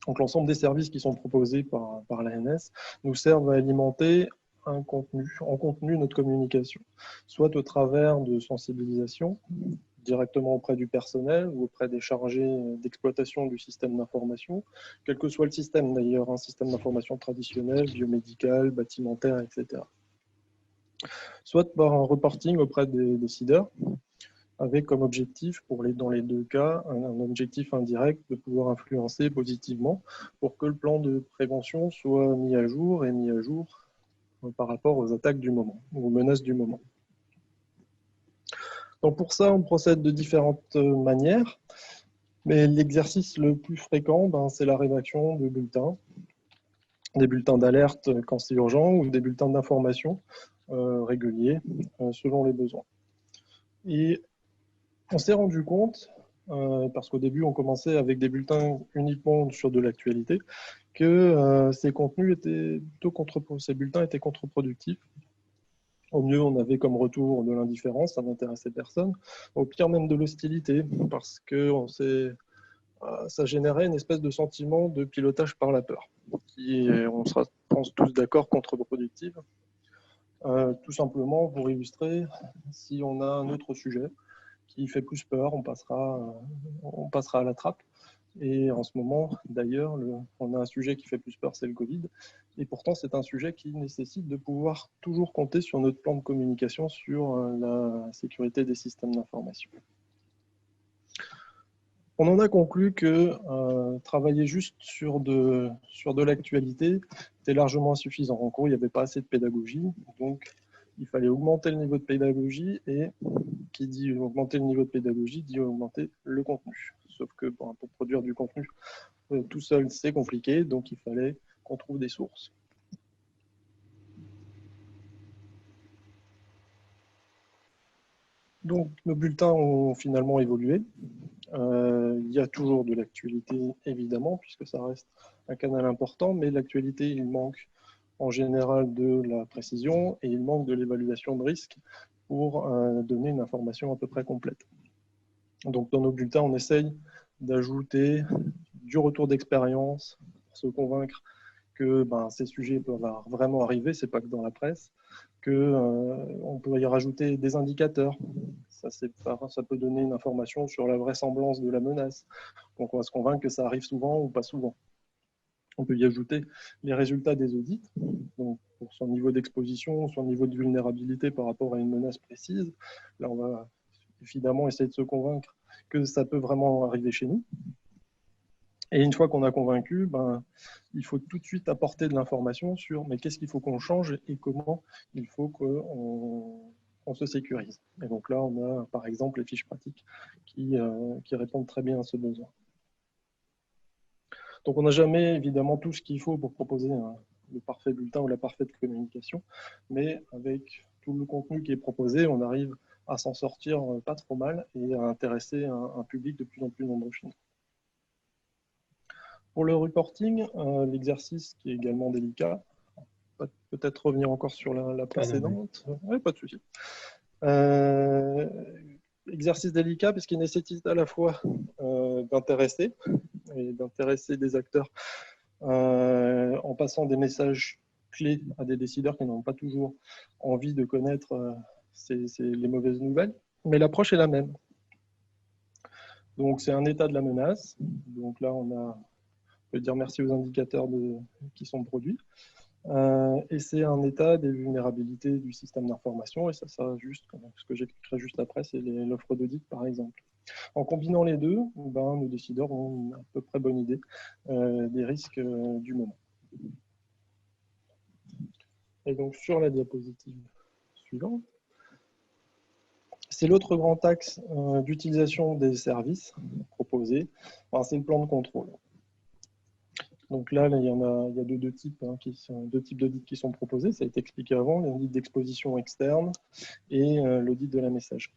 Donc, l'ensemble des services qui sont proposés par l'ANS nous servent à alimenter en contenu notre communication, soit au travers de sensibilisation, directement auprès du personnel ou auprès des chargés d'exploitation du système d'information, quel que soit le système d'ailleurs, un système d'information traditionnel, biomédical, bâtimentaire, etc. Soit par un reporting auprès des décideurs, avec comme objectif, dans les deux cas, un objectif indirect de pouvoir influencer positivement pour que le plan de prévention soit mis à jour par rapport aux attaques du moment, aux menaces du moment. Donc pour ça, on procède de différentes manières, mais l'exercice le plus fréquent, c'est la rédaction de bulletins, des bulletins d'alerte quand c'est urgent ou des bulletins d'information réguliers selon les besoins. Et on s'est rendu compte, parce qu'au début on commençait avec des bulletins uniquement sur de l'actualité, que ces bulletins étaient contre-productifs. Au mieux, on avait comme retour de l'indifférence, ça n'intéressait personne. Au pire, même de l'hostilité, parce que ça générait une espèce de sentiment de pilotage par la peur, qui est, on sera, je pense, tous d'accord, contre-productive. Tout simplement, pour illustrer, si on a un autre sujet qui fait plus peur, on passera à la trappe. Et en ce moment, d'ailleurs, on a un sujet qui fait plus peur, c'est le Covid. Et pourtant, c'est un sujet qui nécessite de pouvoir toujours compter sur notre plan de communication sur la sécurité des systèmes d'information. On en a conclu que travailler juste sur de l'actualité était largement insuffisant. En gros, il n'y avait pas assez de pédagogie. Donc, il fallait augmenter le niveau de pédagogie. Et qui dit augmenter le niveau de pédagogie dit augmenter le contenu. Sauf que pour produire du contenu tout seul, c'est compliqué, donc il fallait qu'on trouve des sources. Donc nos bulletins ont finalement évolué. Il y a toujours de l'actualité, évidemment, puisque ça reste un canal important, mais l'actualité, il manque en général de la précision et il manque de l'évaluation de risque pour donner une information à peu près complète. Donc dans nos bulletins, on essaye d'ajouter du retour d'expérience pour se convaincre que ces sujets peuvent vraiment arriver, c'est pas que dans la presse, qu'on peut y rajouter des indicateurs. Ça peut donner une information sur la vraisemblance de la menace. Donc on va se convaincre que ça arrive souvent ou pas souvent. On peut y ajouter les résultats des audits, donc pour son niveau d'exposition, son niveau de vulnérabilité par rapport à une menace précise. Là, on va évidemment essayer de se convaincre que ça peut vraiment arriver chez nous. Et une fois qu'on a convaincu, il faut tout de suite apporter de l'information sur mais qu'est-ce qu'il faut qu'on change et comment il faut qu'on se sécurise. Et donc là, on a par exemple les fiches pratiques qui répondent très bien à ce besoin. Donc on n'a jamais évidemment tout ce qu'il faut pour proposer le parfait bulletin ou la parfaite communication, mais avec tout le contenu qui est proposé, on arrive à s'en sortir pas trop mal et à intéresser un public de plus en plus nombreux chez nous. Pour le reporting, l'exercice qui est également délicat, peut-être revenir encore sur la précédente. Oui, pas de souci. Exercice délicat parce qu'il nécessite à la fois d'intéresser des acteurs en passant des messages clés à des décideurs qui n'ont pas toujours envie de connaître les mauvaises nouvelles, mais l'approche est la même. Donc c'est un état de la menace. Donc là, on peut dire merci aux indicateurs qui sont produits. Et c'est un état des vulnérabilités du système d'information. Et ça juste, ce que j'expliquerai juste après, c'est l'offre d'audit, par exemple. En combinant les deux, nos décideurs ont une à peu près bonne idée des risques du moment. Et donc, sur la diapositive suivante, c'est l'autre grand axe d'utilisation des services proposés. C'est le plan de contrôle. Donc là, il y a deux types d'audits qui sont proposés. Ça a été expliqué avant, l'audit d'exposition externe et l'audit de la messagerie.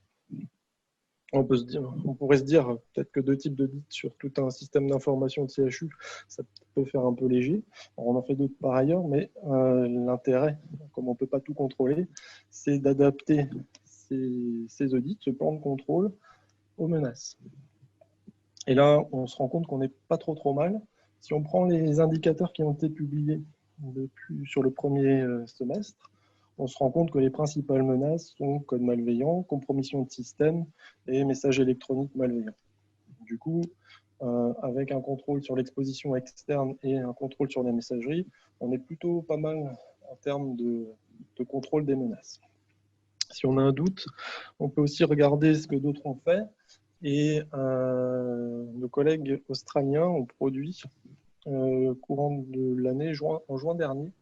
On pourrait se dire peut-être que deux types d'audits sur tout un système d'information de CHU, ça peut faire un peu léger. On en fait d'autres par ailleurs, mais l'intérêt, comme on ne peut pas tout contrôler, c'est d'adapter ces audits, ce plan de contrôle, aux menaces. Et là, on se rend compte qu'on n'est pas trop mal. Si on prend les indicateurs qui ont été publiés sur le premier semestre, on se rend compte que les principales menaces sont code malveillant, compromission de système et messages électroniques malveillants. Du coup, avec un contrôle sur l'exposition externe et un contrôle sur la messagerie, on est plutôt pas mal en termes de contrôle des menaces. Si on a un doute, on peut aussi regarder ce que d'autres ont fait. Et nos collègues australiens ont produit, courant de l'année, en juin dernier,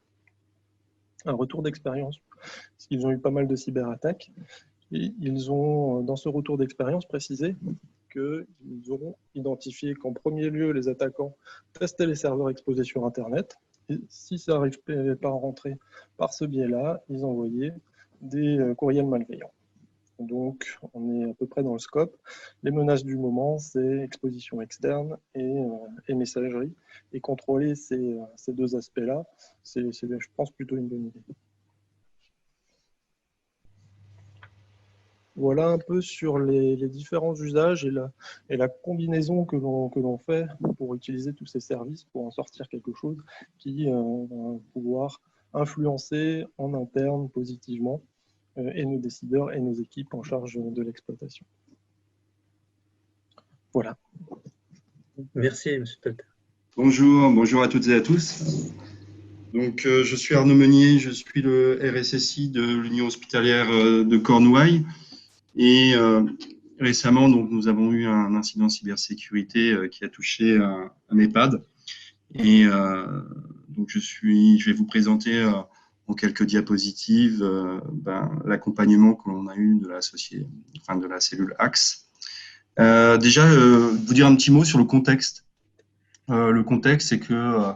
un retour d'expérience, parce qu'ils ont eu pas mal de cyberattaques. Et ils ont, dans ce retour d'expérience, précisé qu'ils auront identifié qu'en premier lieu, les attaquants testaient les serveurs exposés sur Internet. Et si ça n'arrivait pas à rentrer par ce biais-là, ils envoyaient des courriels malveillants. Donc, on est à peu près dans le scope. Les menaces du moment, c'est exposition externe et messagerie. Et contrôler ces deux aspects-là, c'est, je pense, plutôt une bonne idée. Voilà un peu sur les différents usages et la combinaison que l'on fait pour utiliser tous ces services, pour en sortir quelque chose qui va pouvoir influencer en interne positivement et nos décideurs et nos équipes en charge de l'exploitation. Voilà. Merci, M. Pelter. Bonjour à toutes et à tous. Donc, je suis Arnaud Meunier, je suis le RSSI de l'Union hospitalière de Cornouailles. Et récemment, donc, nous avons eu un incident de cybersécurité qui a touché un EHPAD. Et donc, je vais vous présenter en quelques diapositives l'accompagnement que l'on a eu de la cellule Axe. Déjà, vous dire un petit mot sur le contexte. Le contexte, c'est que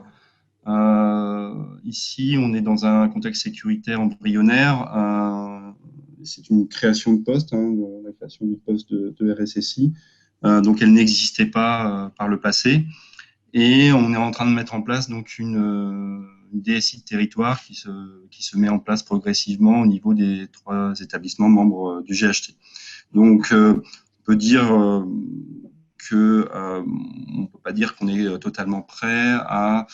ici, on est dans un contexte sécuritaire embryonnaire. C'est une création de poste, la création du poste de RSSI. Donc, elle n'existait pas par le passé. Et on est en train de mettre en place donc une DSI de territoire qui se met en place progressivement au niveau des 3 établissements membres du GHT. Donc, on peut dire que on peut pas dire qu'on est totalement prêt à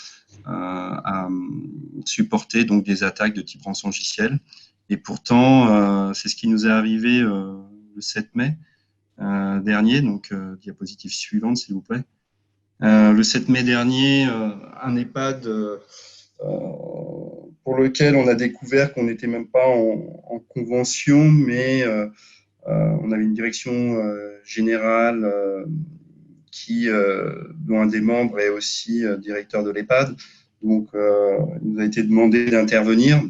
supporter donc des attaques de type rançongiciel. Et pourtant, c'est ce qui nous est arrivé le 7 mai dernier. Donc, diapositive suivante, s'il vous plaît. Le 7 mai dernier, un EHPAD pour lequel on a découvert qu'on n'était même pas en convention, mais on avait une direction générale dont un des membres est aussi directeur de l'EHPAD. Donc, il nous a été demandé d'intervenir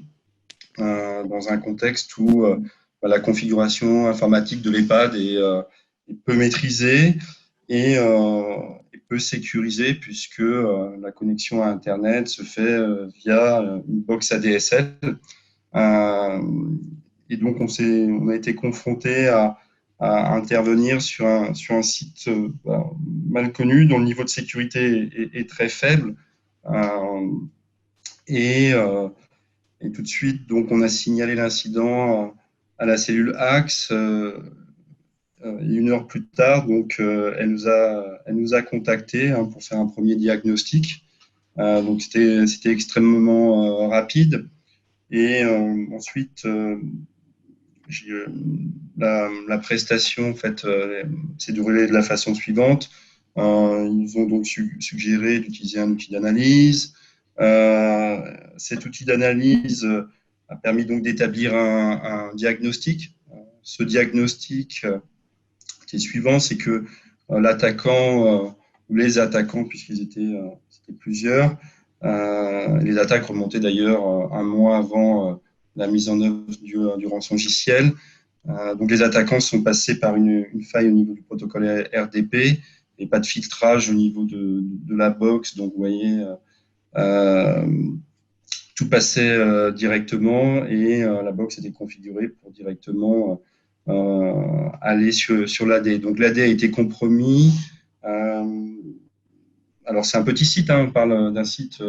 dans un contexte où la configuration informatique de l'EHPAD est peu maîtrisée et peu sécurisée, puisque la connexion à Internet se fait via une box ADSL. Et donc, on a été confronté à intervenir sur un site mal connu, dont le niveau de sécurité est très faible. Et tout de suite, donc, on a signalé l'incident à la cellule Axe. Et 1 heure plus tard, donc, elle nous a contactés pour faire un premier diagnostic. Donc, c'était extrêmement rapide. Et ensuite, la prestation en fait, s'est déroulée de la façon suivante. Ils ont donc suggéré d'utiliser un outil d'analyse. Cet outil d'analyse a permis donc d'établir un diagnostic. Ce diagnostic qui est suivant, c'est que l'attaquant ou les attaquants, puisqu'ils étaient plusieurs, les attaques remontaient d'ailleurs 1 mois avant la mise en œuvre du rançongiciel. Donc les attaquants sont passés par une faille au niveau du protocole RDP et pas de filtrage au niveau de la box. Donc vous voyez, tout passait directement et la box était configurée pour directement aller sur l'AD. Donc l'AD a été compromis. Alors c'est un petit site, on parle d'un site,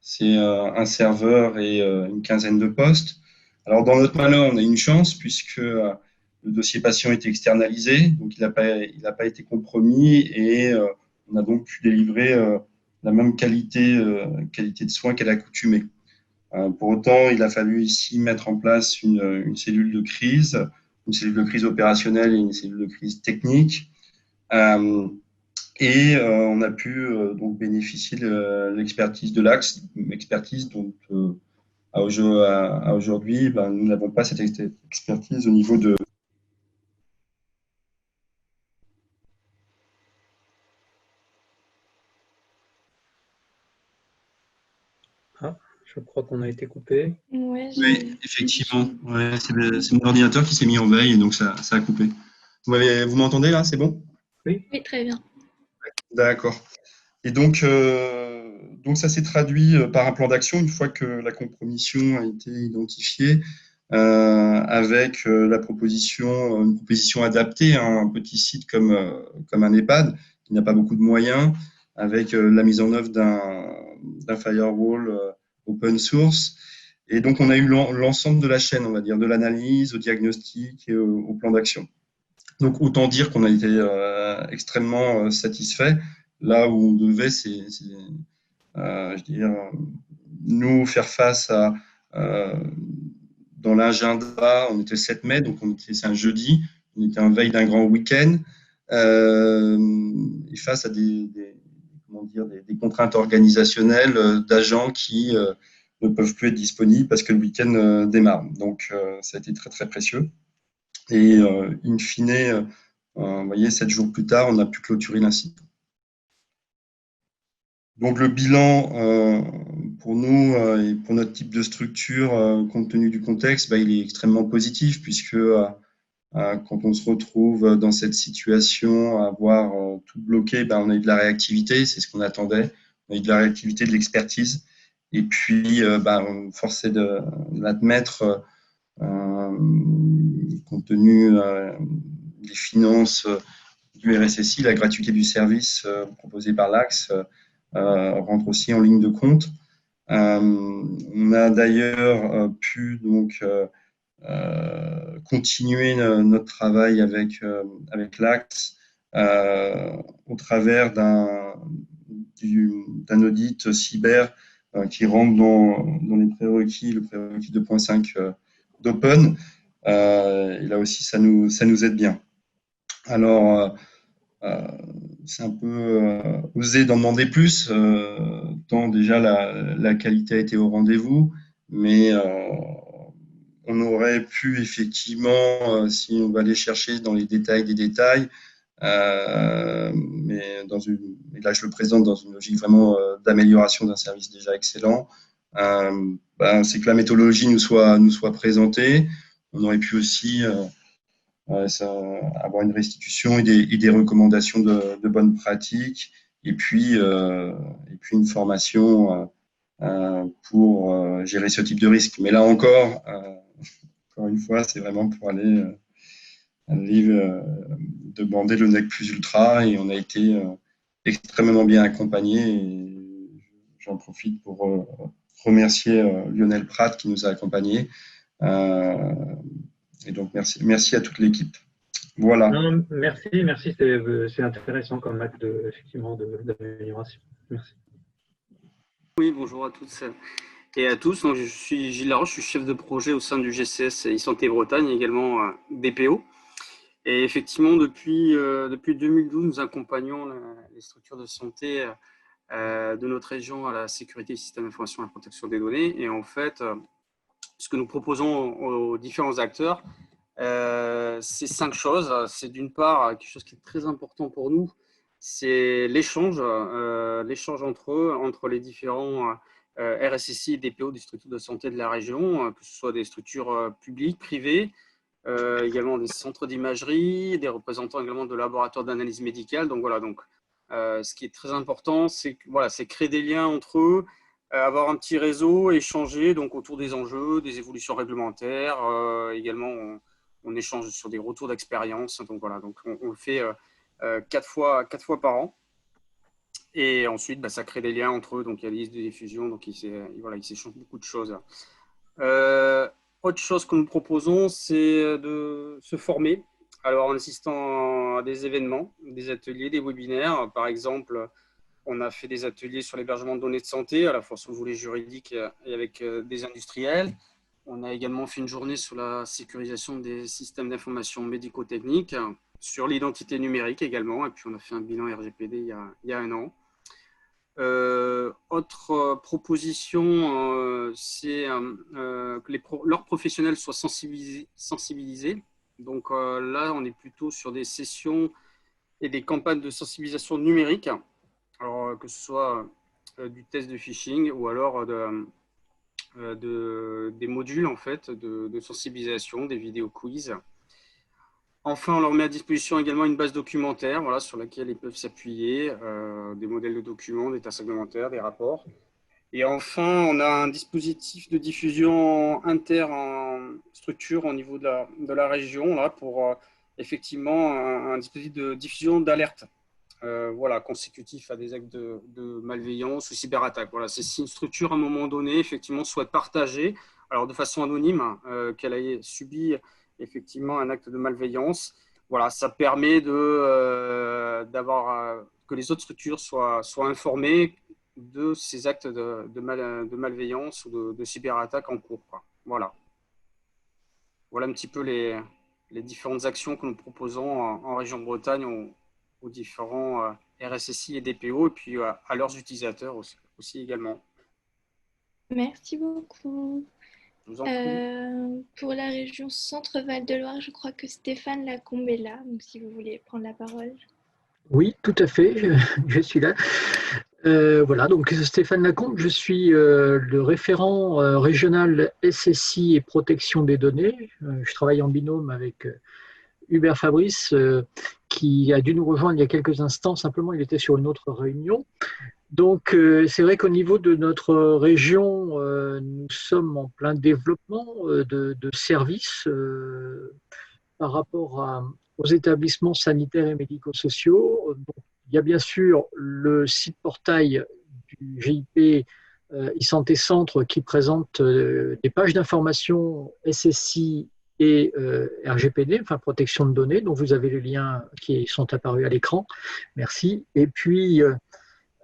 c'est un serveur et une quinzaine de postes. Alors dans notre malheur, on a une chance puisque le dossier patient était externalisé, donc il n'a pas été compromis et on a donc pu délivrer la même qualité de soins qu'à l'accoutumée. Pour autant, il a fallu ici mettre en place une cellule de crise, une cellule de crise opérationnelle et une cellule de crise technique. Et on a pu donc bénéficier de l'expertise de l'Axe, une expertise dont à aujourd'hui, ben, nous n'avons pas cette expertise au niveau de. Ah, je crois qu'on a été coupé. Ouais, Oui, effectivement. Ouais, c'est mon ordinateur qui s'est mis en veille et donc ça a coupé. Vous m'entendez là? C'est bon? Oui. Oui, très bien. D'accord. Et donc ça s'est traduit par un plan d'action une fois que la compromission a été identifiée, avec une proposition adaptée à un petit site comme un EHPAD qui n'a pas beaucoup de moyens, avec la mise en œuvre d'un firewall open source. Et donc on a eu l'ensemble de la chaîne, on va dire, de l'analyse au diagnostic et au plan d'action. Donc autant dire qu'on a été extrêmement satisfait. Là où on devait, je veux dire, nous faire face à dans l'agenda, on était le 7 mai, donc c'est un jeudi, on était en veille d'un grand week-end, et face à comment dire, des contraintes organisationnelles d'agents qui ne peuvent plus être disponibles parce que le week-end démarre. Donc ça a été très très précieux. Et in fine, vous voyez, 7 jours plus tard, on a pu clôturer l'incident. Donc le bilan pour nous et pour notre type de structure, compte tenu du contexte, bah, il est extrêmement positif puisque quand on se retrouve dans cette situation à avoir tout bloqué, bah, on a eu de la réactivité, c'est ce qu'on attendait. On a eu de la réactivité, de l'expertise. Et puis, bah, force est de l'admettre, compte tenu des finances du RSSI, la gratuité du service proposé par l'Axe rentre aussi en ligne de compte. On a d'ailleurs pu donc continuer notre travail avec l'Axe au travers d'un audit cyber qui rentre dans les prérequis, le prérequis 2.5 d'Open. Et là aussi, ça nous aide bien. Alors, c'est un peu osé d'en demander plus, tant déjà la qualité a été au rendez-vous, mais on aurait pu effectivement, si on va aller chercher dans les détails des détails, mais et là je le présente dans une logique vraiment d'amélioration d'un service déjà excellent, c'est que la méthodologie nous soit présentée. On aurait pu aussi avoir une restitution et des recommandations de bonnes pratiques, et puis une formation pour gérer ce type de risque. Mais là encore une fois, c'est vraiment pour aller demander le nec plus ultra, et on a été extrêmement bien accompagné. Et j'en profite pour remercier Lionel Pratt qui nous a accompagnés. Et donc, merci à toute l'équipe. Voilà. Non, merci, c'est intéressant comme acte effectivement d'amélioration. Merci. Oui, bonjour à toutes et à tous. Donc, je suis Gilles Laroche, je suis chef de projet au sein du GCS e-Santé Bretagne, également BPO. Et effectivement, depuis 2012, nous accompagnons les structures de santé de notre région à la sécurité du système d'information et à la protection des données. Et en fait, ce que nous proposons aux différents acteurs, c'est 5 choses. C'est d'une part quelque chose qui est très important pour nous, c'est l'échange entre eux, entre les différents RSSI et DPO des structures de santé de la région, que ce soit des structures publiques, privées, également des centres d'imagerie, des représentants également de laboratoires d'analyse médicale. Donc voilà, ce qui est très important, c'est créer des liens entre eux, avoir un petit réseau, échanger donc autour des enjeux, des évolutions réglementaires, également on échange sur des retours d'expérience. Donc voilà, on le fait 4 fois par an. Et ensuite, ça crée des liens entre eux. Donc il y a des listes de diffusion, donc ils s'échangent beaucoup de choses. Autre chose que nous proposons, c'est de se former. Alors en assistant à des événements, des ateliers, des webinaires. Par exemple, On a fait des ateliers sur l'hébergement de données de santé, à la fois sur le volet juridique et avec des industriels. On a également fait une journée sur la sécurisation des systèmes d'information médico-techniques, sur l'identité numérique également, et puis on a fait un bilan RGPD il y a 1 an. Autre proposition, c'est que leurs professionnels soient sensibilisés. Donc là, on est plutôt sur des sessions et des campagnes de sensibilisation numérique, alors que ce soit du test de phishing ou alors des modules en fait de sensibilisation, des vidéos quiz. Enfin, on leur met à disposition également une base documentaire, voilà, sur laquelle ils peuvent s'appuyer, des modèles de documents, des tasses réglementaires, des rapports. Et enfin, on a un dispositif de diffusion inter-structure au niveau de la région, là, pour effectivement un dispositif de diffusion d'alerte, voilà, consécutif à des actes de malveillance ou cyberattaque. Voilà, c'est si une structure, à un moment donné, effectivement, souhaite partager, alors de façon anonyme, qu'elle ait subi effectivement un acte de malveillance. Voilà, ça permet que les autres structures soient informées de ces actes de malveillance ou de cyberattaque en cours, quoi. Voilà. Voilà un petit peu les différentes actions que nous proposons en région Bretagne aux différents RSSI et DPO, et puis à leurs utilisateurs aussi également. Merci beaucoup. Je vous en prie. Pour la région Centre-Val de Loire, je crois que Stéphane Lacombe est là, donc si vous voulez prendre la parole. Oui, tout à fait, je suis là. Voilà, donc Stéphane Lacombe, je suis le référent régional SSI et protection des données. Je travaille en binôme avec Hubert Fabrice, qui a dû nous rejoindre il y a quelques instants. Simplement, il était sur une autre réunion. Donc, c'est vrai qu'au niveau de notre région, nous sommes en plein développement de services par rapport aux établissements sanitaires et médico-sociaux. Donc, il y a bien sûr le site portail du GIP e-santé centre qui présente des pages d'information SSI et RGPD, enfin protection de données, dont vous avez les liens qui sont apparus à l'écran. Merci. Et puis,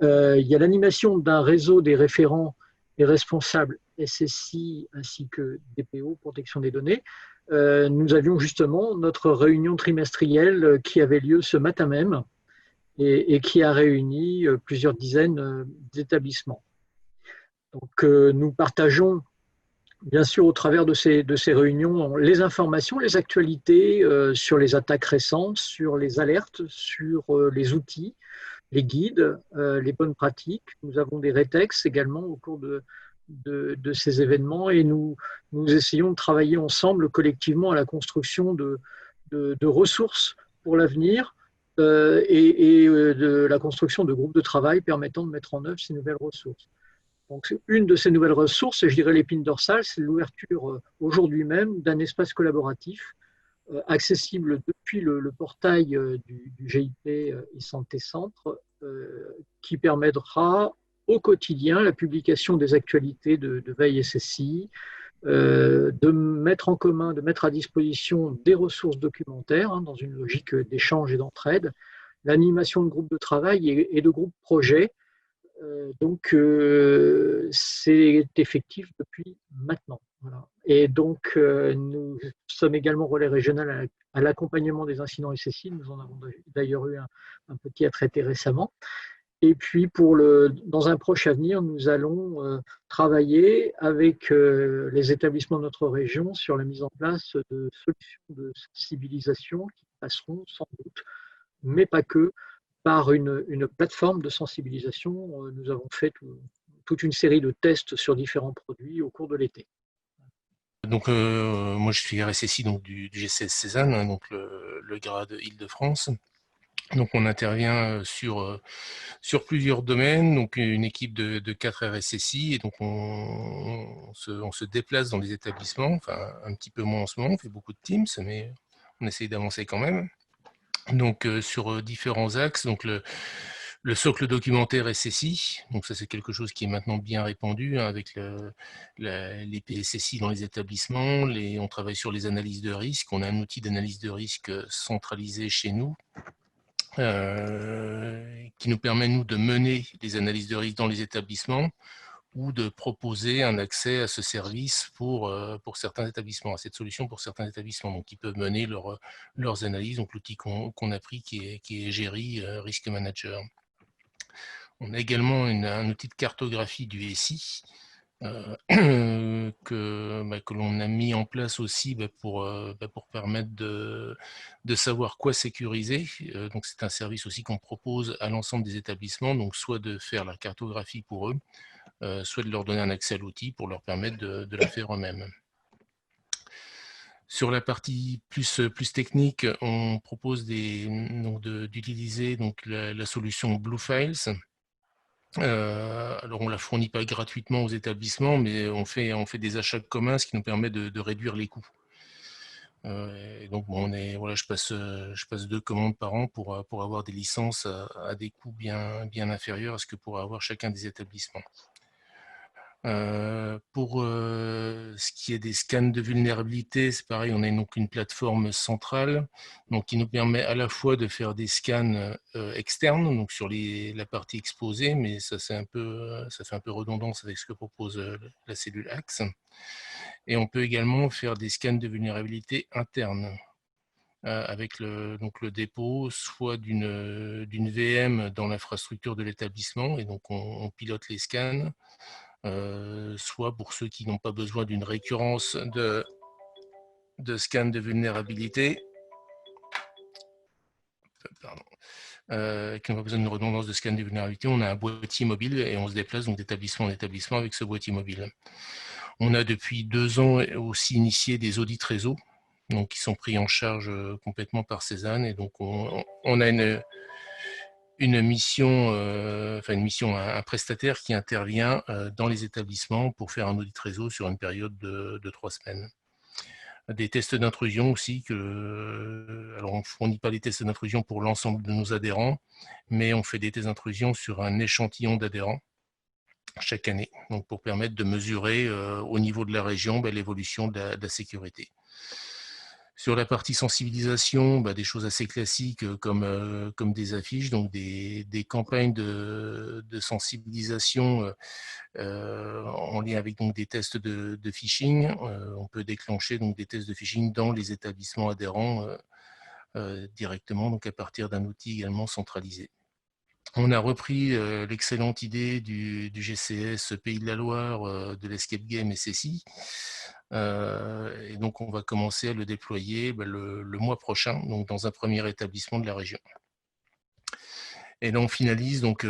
il y a l'animation d'un réseau des référents et responsables SSI ainsi que DPO, protection des données. Nous avions justement notre réunion trimestrielle qui avait lieu ce matin même et qui a réuni plusieurs dizaines d'établissements. Donc, nous partageons bien sûr au travers de ces réunions les informations, les actualités sur les attaques récentes, sur les alertes, sur les outils, les guides, les bonnes pratiques. Nous avons des rétex également au cours de ces événements et nous essayons de travailler ensemble collectivement à la construction de ressources pour l'avenir et de la construction de groupes de travail permettant de mettre en œuvre ces nouvelles ressources. Donc, une de ces nouvelles ressources, et je dirais l'épine dorsale, c'est l'ouverture aujourd'hui même d'un espace collaboratif accessible depuis le portail du GIP e-santé centre qui permettra au quotidien la publication des actualités de veille SSI, de mettre en commun, de mettre à disposition des ressources documentaires dans une logique d'échange et d'entraide, l'animation de groupes de travail et de groupes projets. Donc, c'est effectif depuis maintenant. Voilà. Et donc, nous sommes également relais régional à l'accompagnement des incidents SSI. Nous en avons d'ailleurs eu un petit à traiter récemment. Et puis, dans un proche avenir, nous allons travailler avec les établissements de notre région sur la mise en place de solutions de sensibilisation qui passeront sans doute, mais pas que, par une plateforme de sensibilisation. Nous avons fait toute une série de tests sur différents produits au cours de l'été. Donc, moi, je suis RSSI donc, du GCS Cézanne, donc le grade Île-de-France. Donc, on intervient sur plusieurs domaines, donc une équipe de 4 RSSI, et donc on se déplace dans les établissements, enfin un petit peu moins en ce moment, on fait beaucoup de Teams, mais on essaye d'avancer quand même. Donc, sur différents axes, donc le socle documentaire SSI, donc ça c'est quelque chose qui est maintenant bien répandu avec les PSSI dans les établissements, on travaille sur les analyses de risque, on a un outil d'analyse de risque centralisé chez nous, qui nous permet, nous, de mener les analyses de risque dans les établissements ou de proposer un accès à ce service pour certains établissements, à cette solution pour certains établissements. Donc, ils peuvent mener leurs analyses. Donc, l'outil qu'on a pris qui est Géry Risk Manager. On a également un outil de cartographie du SI que l'on a mis en place aussi pour permettre de savoir quoi sécuriser. Donc, c'est un service aussi qu'on propose à l'ensemble des établissements, donc soit de faire la cartographie pour eux, soit de leur donner un accès à l'outil pour leur permettre de la faire eux-mêmes. Sur la partie plus technique, on propose d'utiliser la solution Blue Files. Alors, on ne la fournit pas gratuitement aux établissements, mais on fait des achats communs, ce qui nous permet de réduire les coûts. Et donc, bon, je passe 2 commandes par an pour avoir des licences à des coûts bien inférieurs à ce que pourrait avoir chacun des établissements. Pour ce qui est des scans de vulnérabilité, c'est pareil, on a donc une plateforme centrale qui nous permet à la fois de faire des scans externes, donc sur la partie exposée, mais ça fait un peu redondance avec ce que propose la cellule Axe. Et on peut également faire des scans de vulnérabilité internes avec le dépôt soit d'une VM dans l'infrastructure de l'établissement, et donc on pilote les scans, soit pour ceux qui n'ont pas besoin d'une récurrence de scan de vulnérabilité, qui n'ont pas besoin d'une redondance de scan de vulnérabilité, on a un boîtier mobile et on se déplace donc d'établissement en établissement avec ce boîtier mobile. On a depuis 2 ans aussi initié des audits réseau, donc qui sont pris en charge complètement par Cézanne, et donc on a une mission, un prestataire qui intervient dans les établissements pour faire un audit réseau sur une période de 3 semaines. Des tests d'intrusion aussi, alors on ne fournit pas les tests d'intrusion pour l'ensemble de nos adhérents, mais on fait des tests d'intrusion sur un échantillon d'adhérents chaque année, donc pour permettre de mesurer au niveau de la région l'évolution de la sécurité. Sur la partie sensibilisation, des choses assez classiques comme des affiches, donc des campagnes de sensibilisation en lien avec des tests de phishing. On peut déclencher des tests de phishing dans les établissements adhérents directement, donc à partir d'un outil également centralisé. On a repris l'excellente idée du GCS Pays de la Loire, de l'Escape Game SSI. Et donc, on va commencer à le déployer le mois prochain, donc dans un premier établissement de la région. Et là, on finalise, donc on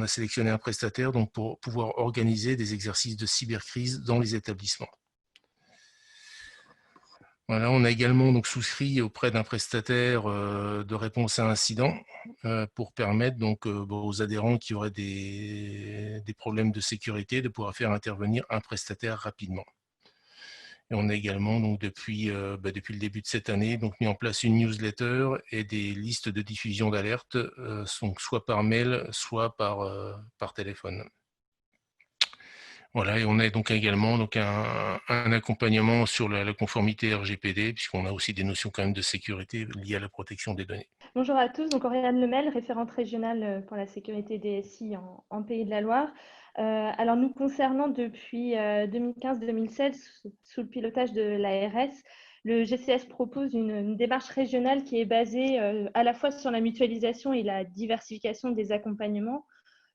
a sélectionné un prestataire pour pouvoir organiser des exercices de cybercrise dans les établissements. Voilà, on a également souscrit auprès d'un prestataire de réponse à incident pour permettre aux adhérents qui auraient des problèmes de sécurité de pouvoir faire intervenir un prestataire rapidement. Et on a également depuis le début de cette année mis en place une newsletter et des listes de diffusion d'alertes, soit par mail, soit par téléphone. Voilà, et on a donc également un accompagnement sur la conformité RGPD, puisqu'on a aussi des notions quand même de sécurité liées à la protection des données. Bonjour à tous, donc Oriane Lemel, référente régionale pour la sécurité des SI en Pays de la Loire. Alors nous concernant depuis 2015-2016, sous le pilotage de l'ARS, le GCS propose une démarche régionale qui est basée à la fois sur la mutualisation et la diversification des accompagnements,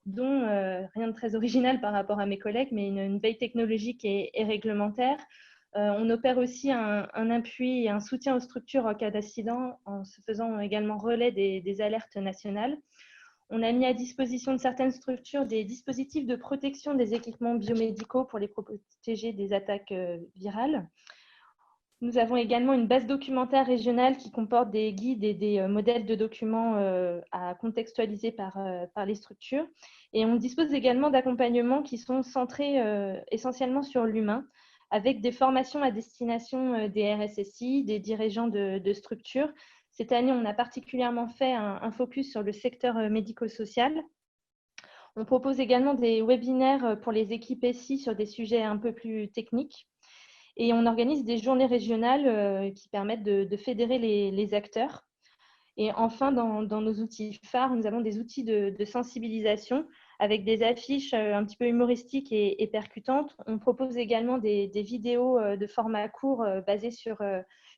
dont rien de très original par rapport à mes collègues, mais une veille technologique et réglementaire. On opère aussi un appui et un soutien aux structures en cas d'accident en se faisant également relais des alertes nationales. On a mis à disposition de certaines structures des dispositifs de protection des équipements biomédicaux pour les protéger des attaques virales. Nous avons également une base documentaire régionale qui comporte des guides et des modèles de documents à contextualiser par les structures. Et on dispose également d'accompagnements qui sont centrés essentiellement sur l'humain, avec des formations à destination des RSSI, des dirigeants de structures. Cette année, on a particulièrement fait un focus sur le secteur médico-social. On propose également des webinaires pour les équipes SI sur des sujets un peu plus techniques. Et on organise des journées régionales qui permettent de fédérer les acteurs. Et enfin, dans nos outils phares, nous avons des outils de sensibilisation avec des affiches un petit peu humoristiques et percutantes. On propose également des vidéos de format court basées sur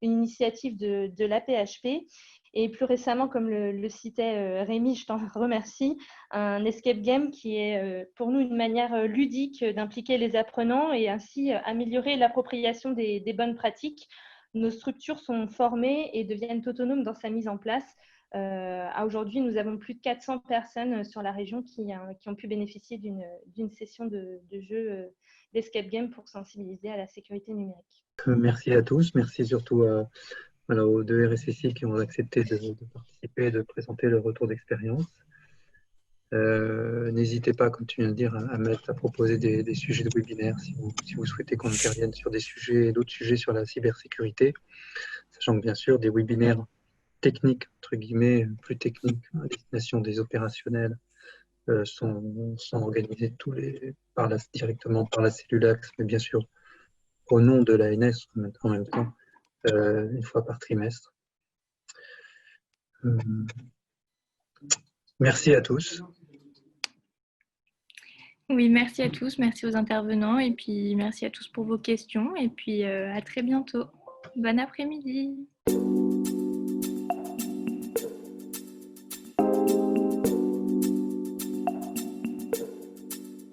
une initiative de l'APHP. Et plus récemment, comme le citait Rémi, je t'en remercie, un escape game qui est pour nous une manière ludique d'impliquer les apprenants et ainsi améliorer l'appropriation des bonnes pratiques. Nos structures sont formées et deviennent autonomes dans sa mise en place. À aujourd'hui, nous avons plus de 400 personnes sur la région qui ont pu bénéficier d'une session de jeu d'escape game pour sensibiliser à la sécurité numérique. Merci à tous. Merci surtout aux deux RSSI qui ont accepté de participer et de présenter leur retour d'expérience. N'hésitez pas, comme tu viens de dire, à proposer des sujets de webinaire si vous souhaitez qu'on intervienne sur d'autres sujets sur la cybersécurité, sachant que bien sûr des webinaires techniques, entre guillemets, plus techniques, à destination des opérationnels, sont organisés directement par la cellule Axe, mais bien sûr au nom de l'ANS en même temps, une fois par trimestre. Merci à tous. Oui, merci à tous, merci aux intervenants et puis merci à tous pour vos questions et puis à très bientôt. Bon après-midi.